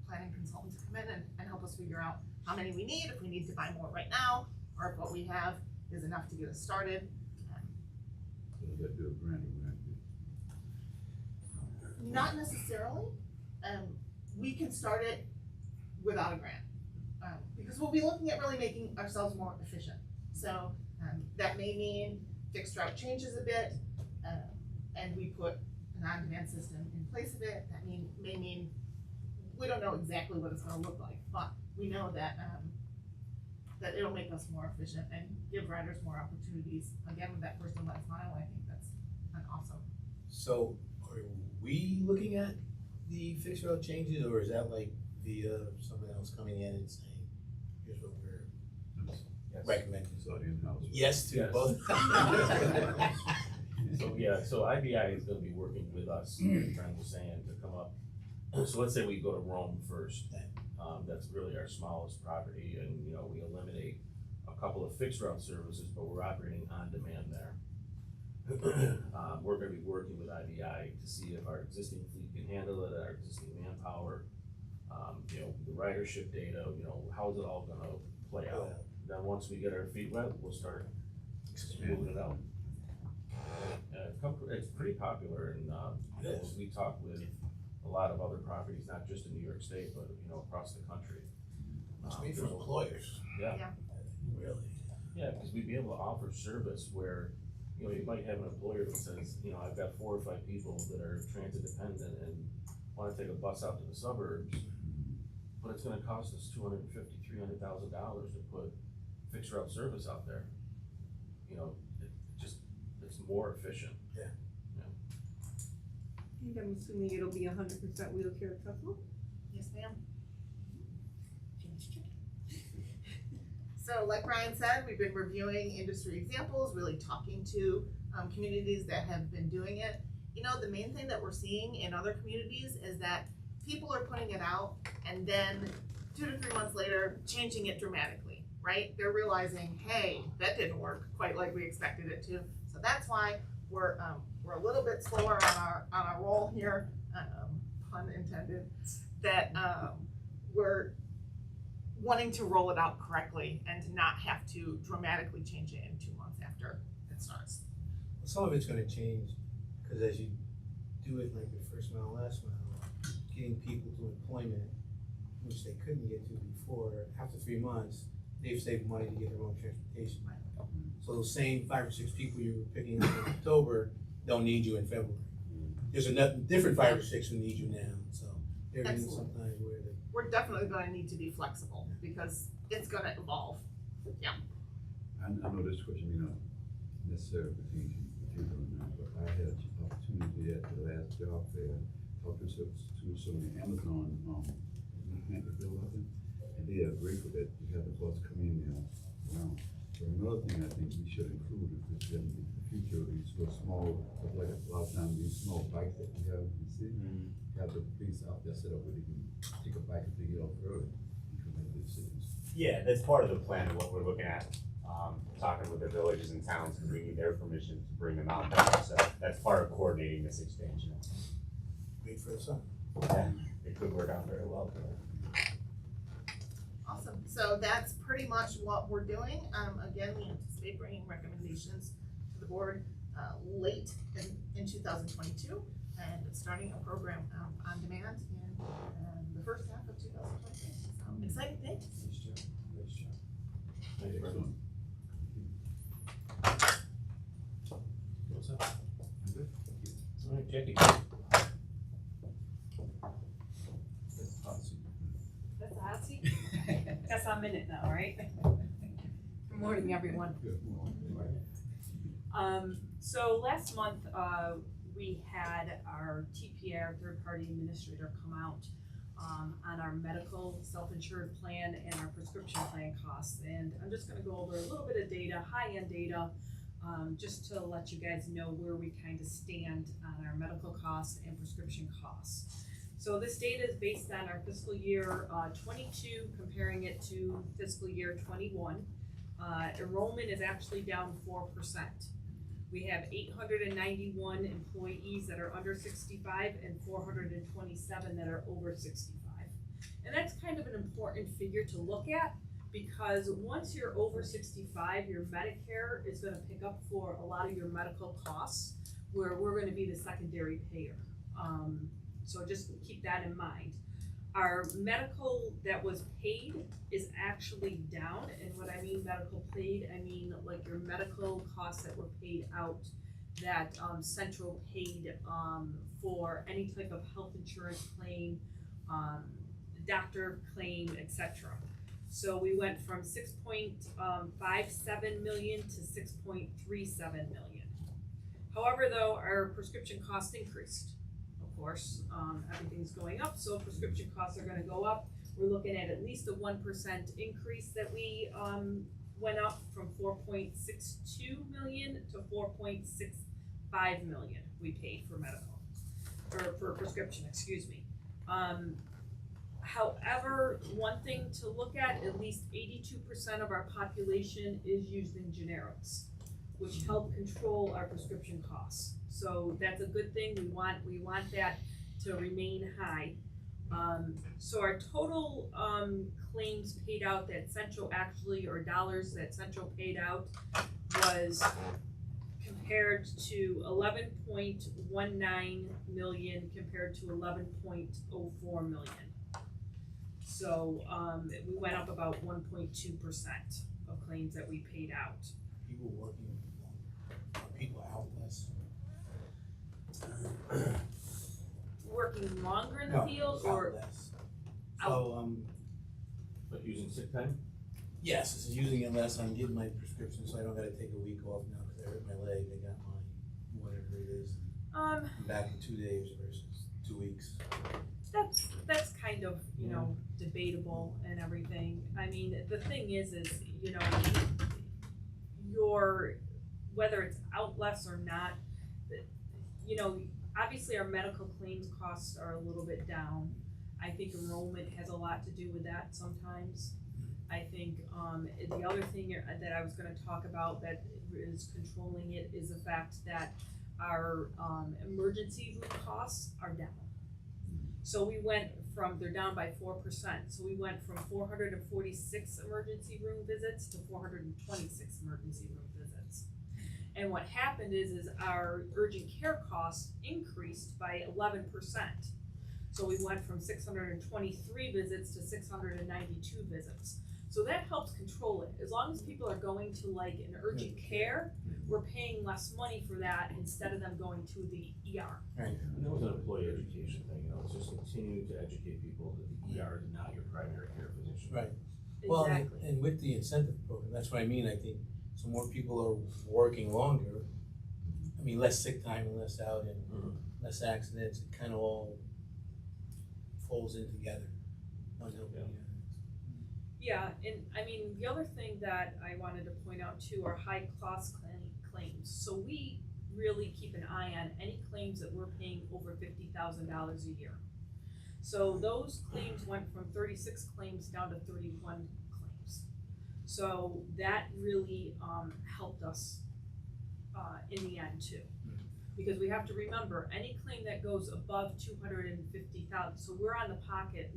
planning consultant to come in and help us figure out how many we need, if we need to buy more right now, or if what we have is enough to get us started. So you gotta do a grant. Not necessarily. We can start it without a grant. Because we'll be looking at really making ourselves more efficient. So that may mean fixed route changes a bit, and we put an on-demand system in place of it. That may mean, we don't know exactly what it's gonna look like, but we know that that it'll make us more efficient and give riders more opportunities. Again, with that first and last mile, I think that's an awesome. So are we looking at the fixed route changes, or is that like via someone else coming in and saying, here's what we're recommending? So in-house. Yes to Yes. both. So IBI is gonna be working with us, trying to sand to come up. So let's say we go to Rome first. That's really our smallest property, and, we eliminate a couple of fixed route services, but we're operating on demand there. We're gonna be working with IBI to see if our existing fleet can handle it, our existing manpower, the ridership data, how's it all gonna play out? Then once we get our feet wet, we'll start moving it out. It's pretty popular, and, Yes. we talk with a lot of other properties, not just in New York State, but, across the country. It's made for There's a- employers. Yeah. Really? Yeah, because we'd be able to offer service where, you might have an employer that says, I've got 4 or 5 people that are transit dependent and wanna take a bus out to the suburbs, but it's gonna cost us $250,000, $300,000 to put fixed route service out there. It's more efficient. And I'm assuming it'll be 100% wheelchair accessible? Yes, ma'am. So like Ryan said, we've been reviewing industry examples, really talking to communities that have been doing it. The main thing that we're seeing in other communities is that people are putting it out and then 2 to 3 months later, changing it dramatically, right? They're realizing, hey, that didn't work quite like we expected it to. So that's why we're a little bit slower on our roll here, pun intended, that we're wanting to roll it out correctly and to not have to dramatically change it in 2 months after it starts. Some of it's gonna change, cause as you do it like the first mile, last mile, getting people to employment, which they couldn't get to before, after 3 months, they've saved money to get their own transportation. So those same 5 or 6 people you were picking up in October don't need you in February. There's a different 5 or 6 who need you now, so they're getting Excellent. sometimes where they. We're definitely gonna need to be flexible because it's gonna evolve. I know this question may not necessarily pertain to you doing now, but I had an opportunity at the last job fair, talking to some Amazon, and they are grateful that you have the bus come in there now. But another thing I think we should include is that in the future, these little small, like a lot of times these small bikes that we have in the city, have the police out there set up where they can take a bike and pick it up early and come into the cities. Yeah, that's part of the plan of what we're looking at, talking with the villages and towns, because we need their permission to bring them out there, so that's part of coordinating this expansion. Great for the summer. Yeah, it could work out very well for them. Awesome, so that's pretty much what we're doing. Again, we anticipate bringing recommendations to the board, late in 2022, and starting a program, on demand in the first half of 2022. So, exciting things. Nice job, nice job. Thank you very much. What's up? I'm good, thank you. All right, Jackie. That's hot seat. That's a hot seat? Guess I'm in it now, right? Good morning, everyone. Good. So last month, we had our TPA, third-party administrator, come out on our medical self-insured plan and our prescription plan costs. And I'm just gonna go over a little bit of data, high-end data, just to let you guys know where we kind of stand on our medical costs and prescription costs. So this data is based on our fiscal year 22, comparing it to fiscal year 21. Enrollment is actually down 4%. We have 891 employees that are under 65 and 427 that are over 65. And that's kind of an important figure to look at, because once you're over 65, your Medicare is gonna pick up for a lot of your medical costs, where we're gonna be the secondary payer. So just keep that in mind. Our medical that was paid is actually down, and what I mean medical paid, I mean like your medical costs that were paid out that Central paid for any type of health insurance claim, doctor claim, etc. So we went from 6.57 million to 6.37 million. However, though, our prescription costs increased. Of course, everything's going up, so prescription costs are gonna go up. We're looking at least a 1% increase that we went up from 4.62 million to 4.65 million we paid for medical, or for prescription, excuse me. However, one thing to look at least 82% of our population is using generics, which help control our prescription costs. So that's a good thing. We want that to remain high. So our total claims paid out that Central actually, or dollars that Central paid out, was compared to 11.19 million compared to 11.04 million. So we went up about 1.2% of claims that we paid out. People working, people out less. Working longer in the field or Out less. out? So, But using sick time? yes, this is using it less. I'm getting my prescription, so I don't gotta take a week off now because I hurt my leg. I got my, whatever it is. I'm back in 2 days versus 2 weeks. That's kind of, you know, debatable and everything. I mean, the thing is, you know, whether it's out less or not, you know, obviously our medical claims costs are a little bit down. I think enrollment has a lot to do with that sometimes. I think the other thing that I was gonna talk about that is controlling it is the fact that our emergency room costs are down. So we went from, they're down by 4%, so we went from 446 emergency room visits to 426 emergency room visits. And what happened is our urgent care costs increased by 11%. So we went from 623 visits to 692 visits. So that helps control it. As long as people are going to like an urgent care, we're paying less money for that instead of them going to the ER. Right. And that was an employee education thing, you know, it's just continuing to educate people that the ER is not your primary care physician. Right. Well, Exactly. and with the incentive program, that's what I mean. I think so more people are working longer. I mean, less sick time and less out and less accidents. It kind of all folds in together. One helping the other. Yeah, and I mean, the other thing that I wanted to point out too are high cost claims. So we really keep an eye on any claims that we're paying over $50,000 a year. So those claims went from 36 claims down to 31 claims. So that really helped us in the end too. Because we have to remember, any claim that goes above 250,000, so we're on the pocket,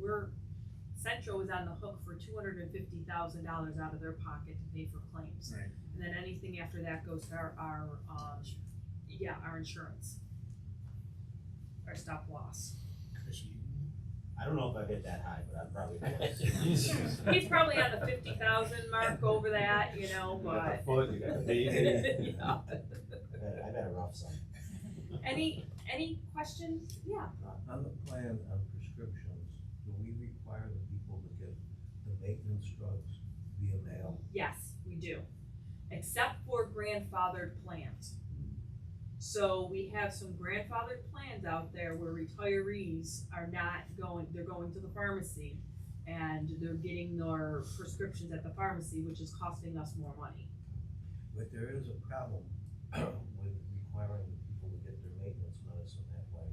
Centro is on the hook for $250,000 out of their pocket to pay for claims. Right. And then anything after that goes to our insurance. Our stop loss. Chris, you- I don't know if I hit that high, but I'm probably. He's probably on the 50,000 mark over that, you know, You got but. the foot, you got the baby. Yeah. I've had a rough summer. Any questions? Yeah. On the plan on prescriptions, do we require the people to get the maintenance drugs via mail? Yes, we do, except for grandfathered plans. So we have some grandfathered plans out there where retirees are not going, they're going to the pharmacy and they're getting their prescriptions at the pharmacy, which is costing us more money. But there is a problem with requiring the people to get their maintenance medicine that way.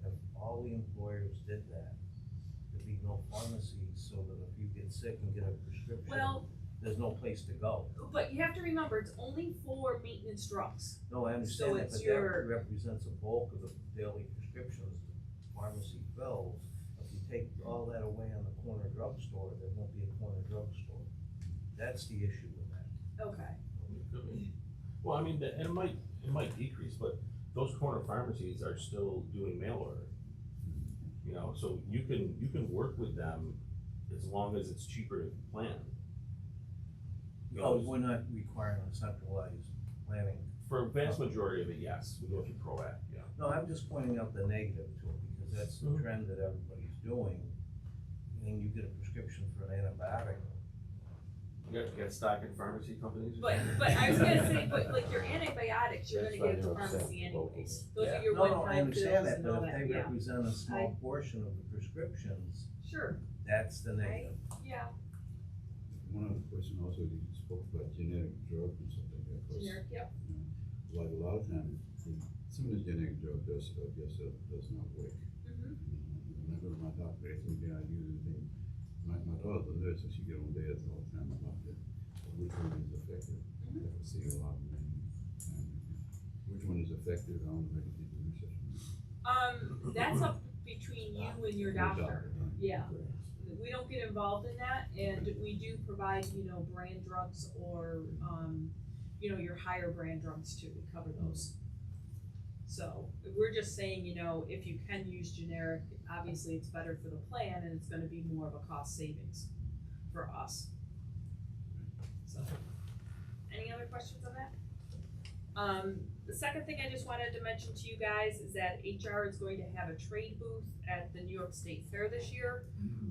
If all the employers did that, there'd be no pharmacies, so that if you get sick and get a prescription, Well, there's no place to go. but you have to remember, it's only for maintenance drugs. No, I So understand that, it's but your- that represents a bulk of the daily prescriptions the pharmacy fills. If you take all that away on the corner drugstore, there won't be a corner drugstore. That's the issue with that. Okay. Well, I mean, and it might decrease, but those corner pharmacies are still doing mail order. You know, so you can work with them as long as it's cheaper to plan. You know, Oh, we're not requiring a centralized planning. for a vast majority of it, yes, we go through ProAct, yeah. No, I'm just pointing out the negative to it, because that's the trend that everybody's doing. And you get a prescription for an antibiotic. You got stock in pharmacy companies? But I was gonna say, but like your antibiotics, you're gonna That's get at the why they're upset pharmacy with both of anyways. them. Those Yeah. are your No, one no, I time pills understand that, and all but if that, they yeah. represent a small portion of the prescriptions, Sure, that's the negative. yeah, One other question also, you spoke about generic drugs and stuff like that. 'Cause, generic, yep. like a lot of times, some of the generic drug does not work. Mhm. When I go to my doctor, they think I use anything. My daughter's a nurse, so she get on theirs all the time about that. Which one is effective? I have to see a lot of them. Which one is effective? I don't really do the research on that. That's up between you and your doctor, yeah. We don't get involved in that, and we do provide, you know, brand drugs or, you know, your higher brand drugs too, we cover those. So, we're just saying, you know, if you can use generic, obviously it's better for the plan and it's gonna be more of a cost savings for us. So, any other questions on that? The second thing I just wanted to mention to you guys is that HR is going to have a trade booth at the New York State Fair this year.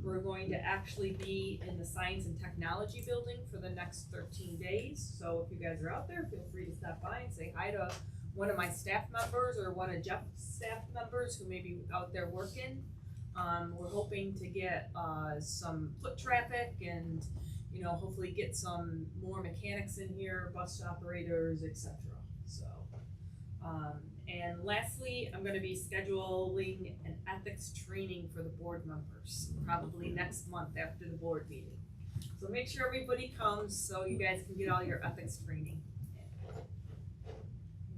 We're going to actually be in the Science and Technology Building for the next 13 days. So if you guys are out there, feel free to stop by and say hi to one of my staff members or one of Jeff's staff members who may be out there working. We're hoping to get some foot traffic and, you know, hopefully get some more mechanics in here, bus operators, etc. So, and lastly, I'm gonna be scheduling an ethics training for the board members, probably next month after the board meeting. So make sure everybody comes so you guys can get all your ethics training.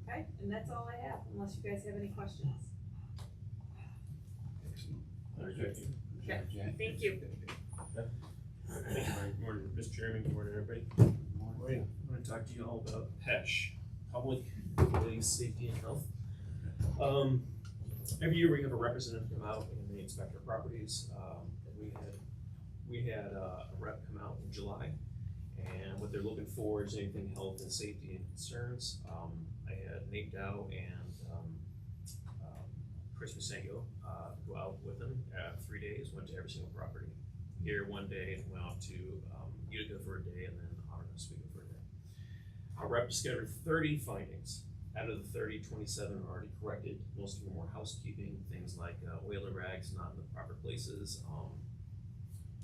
Okay, and that's all I have, unless you guys have any questions. Excellent. Okay, thank you. Thank you, Mike. Good morning, Mr. Chairman. Good morning, everybody. Morning. I want to talk to you all about PESH, Public Employee Safety and Health. Every year we have a representative come out and they inspect our properties. And we had a rep come out in July, and what they're looking for is anything health and safety and concerns. I had Nate Dow and Chris Masengo go out with them 3 days, went to every single property. Here one day and went off to Utica for a day and then Oswego for a day. Our rep discovered 30 findings. Out of the 30, 27 are already corrected. Most of them were housekeeping, things like whaler rags not in the proper places,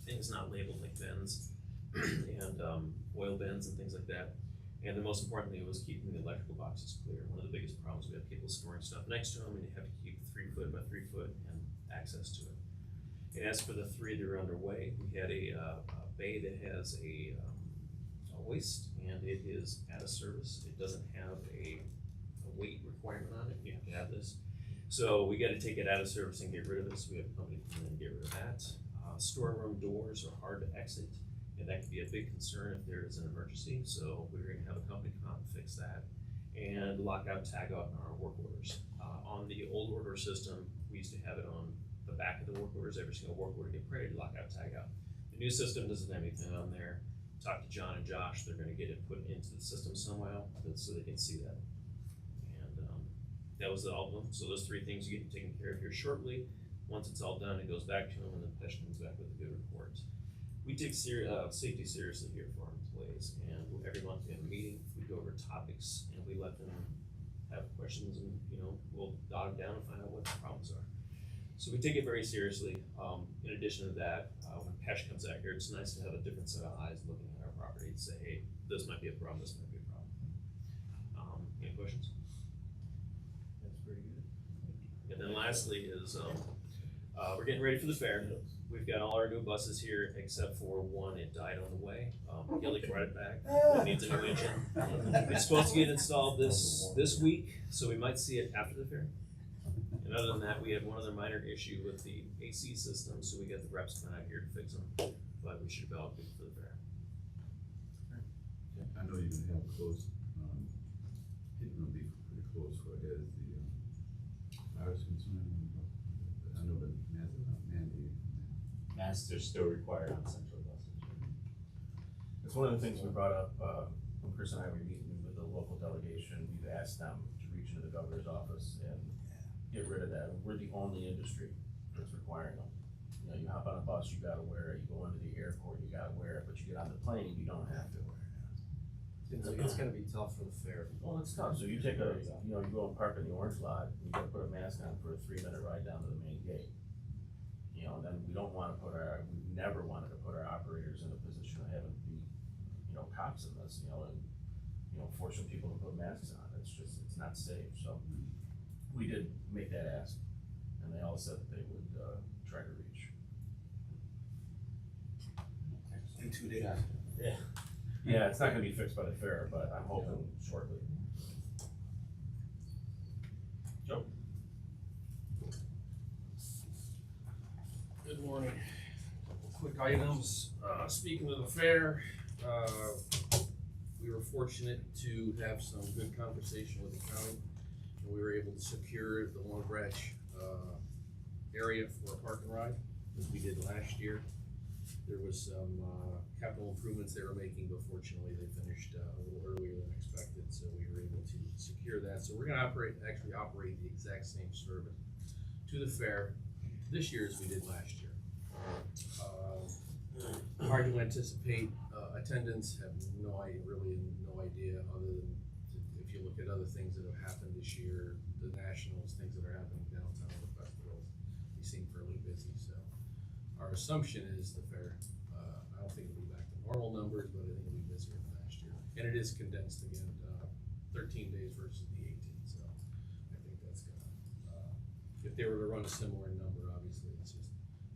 things not labeled like bins, and oil bins and things like that. And the most important thing was keeping the electrical boxes clear. One of the biggest problems, we have people storing stuff next to them and you have to keep 3 foot by 3 foot and access to it. And as for the 3 that are underway, we had a bay that has a hoist and it is out of service. It doesn't have a weight requirement on it, you have to have this. So we gotta take it out of service and get rid of this, we have a company come in and get rid of that. Storeroom doors are hard to exit, and that could be a big concern if there is an emergency, so we're gonna have a company come out and fix that. And lockout, tag out on our work orders. On the old order system, we used to have it on the back of the work orders, every single work order get printed, lockout, tag out. The new system doesn't have anything on there. Talk to John and Josh, they're gonna get it put into the system somehow, so they can see that. And, that was all of them, so those three things are getting taken care of here shortly. Once it's all done, it goes back to them, and then Pesh comes back with a good report. We take safety seriously here for our employees, and every month we have a meeting, we go over topics, and we let them have questions, and, we'll jot them down and find out what the problems are. So we take it very seriously. In addition to that, when Pesh comes out here, it's nice to have a different set of eyes looking at our property and say, hey, this might be a problem, this might be a problem. Any questions? That's pretty good. And then lastly is, we're getting ready for the fair. We've got all our new buses here except for one, it died on the way. Gilly brought it back, it needs a new engine. It's supposed to get installed this week, so we might see it after the fair. And other than that, we had one other minor issue with the AC system, so we got the reps coming out here to fix them, but we should be all good for the fair. I know you're gonna have close, it's gonna be pretty close for as the, virus concern. I know the mandate. Masks are still required on central buses. It's one of the things we brought up, when Chris and I were meeting with the local delegation, we've asked them to reach into the governor's office and get rid of that. We're the only industry that's requiring them. You hop on a bus, you gotta wear it, you go into the airport, you gotta wear it, but you get on the plane, you don't have to wear it. It's gonna be tough for the fair. Well, it's tough, so you take you go and park in the orange lot, you gotta put a mask on for a 3-minute ride down to the main gate. And then we never wanted to put our operators in a position of having to be, cops in this, and, forcing people to put masks on, it's not safe, so. We did make that ask, and they all said that they would, try to reach. In 2 days. Yeah, it's not gonna be fixed by the fair, but I'm hoping shortly. Joe? Good morning. Couple quick items. Speaking of the fair, we were fortunate to have some good conversation with the county. And we were able to secure the Long Branch area for a park and ride, as we did last year. There was some capital improvements they were making, but fortunately they finished a little earlier than expected, so we were able to secure that. So we're gonna actually operate the exact same service to the fair this year as we did last year. Hard to anticipate attendance, have no idea other than if you look at other things that have happened this year, the nationals, things that are happening downtown, the festivals, we seem fairly busy, so. Our assumption is the fair, I don't think it'll be back to normal numbers, but I think it'll be busier than last year. And it is condensed again, 13 days versus the 18, so I think that's gonna, if they were to run a similar number, obviously it's just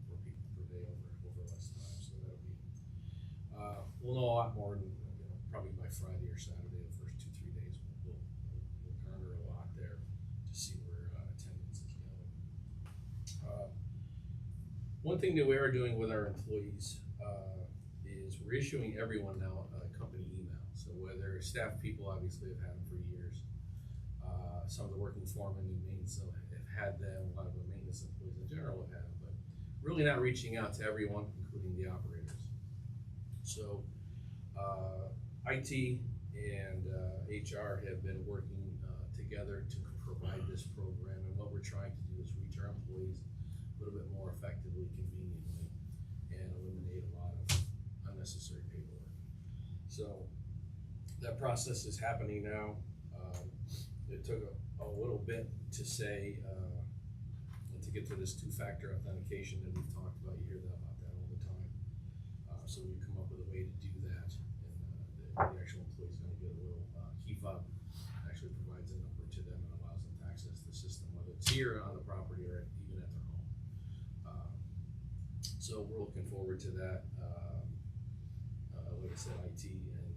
more people per day over less time, so that'll be, we'll know a lot more in, probably by Friday or Saturday, the first 2-3 days, we'll garner a lot there to see where attendance is going. One thing that we are doing with our employees is we're issuing everyone now a company email. So whether staff people obviously have had them for years, some of the working foremen and maintenance have had them, a lot of the maintenance employees in general have, but really not reaching out to everyone, including the operators. So IT and HR have been working together to provide this program, and what we're trying to do is reach our employees a little bit more effectively, conveniently, and eliminate a lot of unnecessary paperwork. So that process is happening now. It took a little bit to say, to get to this 2-factor authentication that we've talked about. You hear about that all the time. So we've come up with a way to do that, and the actual employee's gonna get a little key fob. Actually provides a number to them and allows them to access the system, whether it's here on the property or even at their home. So we're looking forward to that. Like I said, IT and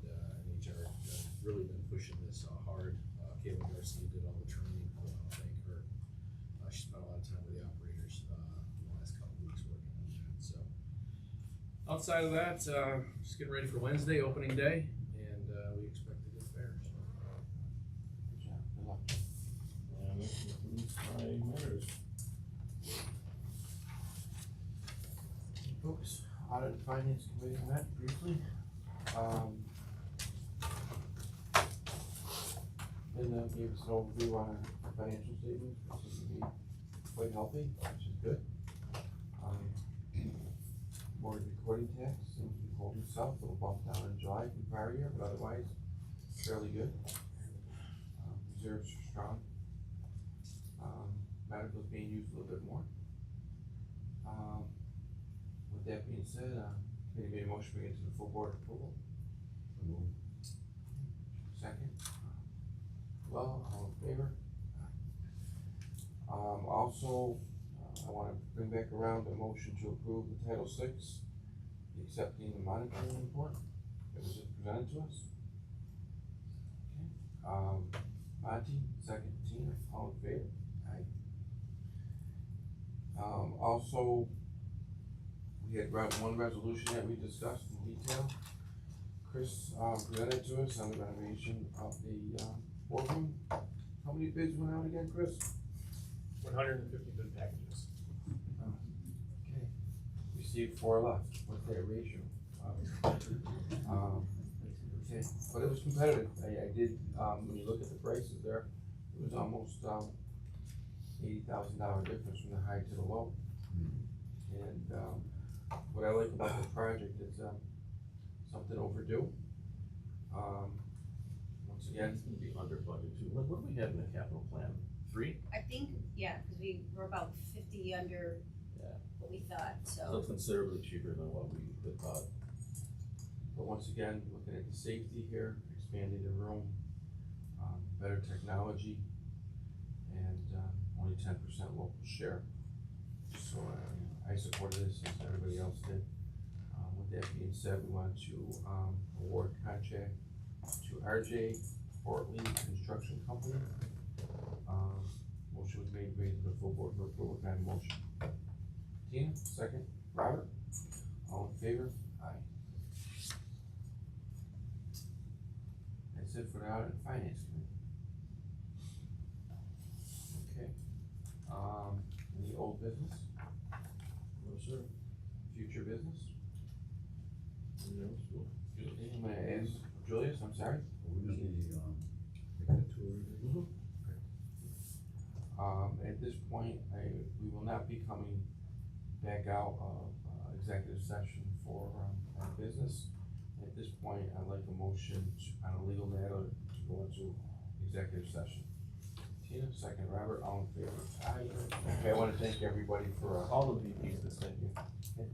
HR have really been pushing this hard Caitlin Garcia did all the training, I wanna thank her. She spent a lot of time with the operators, in the last couple of weeks working on that, so. Outside of that, just getting ready for Wednesday, opening day, and, we expect a good fair, so. Good job, good luck. And that concludes my matters. Folks, audit and finance committee met briefly. Linda gave us an overview on our financial statements, which seems to be quite healthy, which is good. Mortgage recording tax seems to be holding itself, a little bump down in July from prior year, but otherwise fairly good. Reserves are strong. Medical's being used a little bit more. With that being said, committee made a motion to get to the full board approval. Second. Well, all in favor? Also, I wanna bring back around a motion to approve the Title VI, accepting the monitoring report that was just presented to us. Okay, Monty, second, Tina, all in favor? Aye. Also, we had one resolution that we discussed in detail. Chris, presented to us on the renovation of the, boardroom. How many bids went out again, Chris? 150 bid packages. Okay, received 4 left, what's that ratio? Okay, but it was competitive, I did, when you look at the prices there, it was almost, $80,000 difference from the high to the low. And, what I like about the project is, something overdue. Once again, It's gonna be under budget too. What do we have in the capital plan? 3? I think, yeah, cause we were about 50 under Yeah. what we thought, So so. considerably cheaper than what we had thought. but once again, looking at the safety here, expanding the room, better technology, and, only 10% local share. So, I supported this as everybody else did. With that being said, we want to, award contract to RJ Portly Construction Company. Motion was made to the full board for approval, can I have a motion? Tina, second, Robert, all in favor? Aye. That's it for the audit and finance committee. Okay, any old business? No, sir. Future business? No, school. Okay, I'm gonna ask Julius, I'm sorry. We just need, taking a tour. At this point, we will not be coming back out of, executive session for, our business. At this point, I'd like a motion on a legal matter to go into executive session. Tina, second, Robert, all in favor? Aye. Okay, I wanna thank everybody for, All the VPs, thank you. Okay.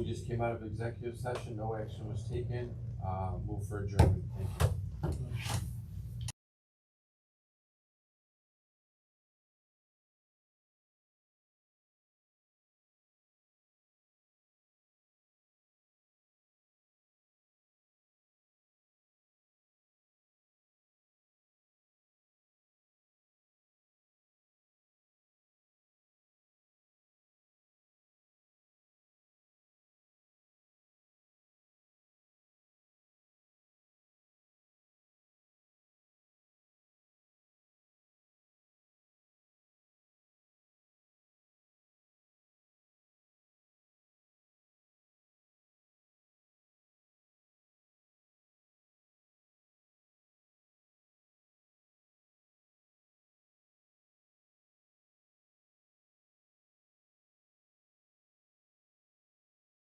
We just came out of executive session, no action was taken, move for adjournment, thank you.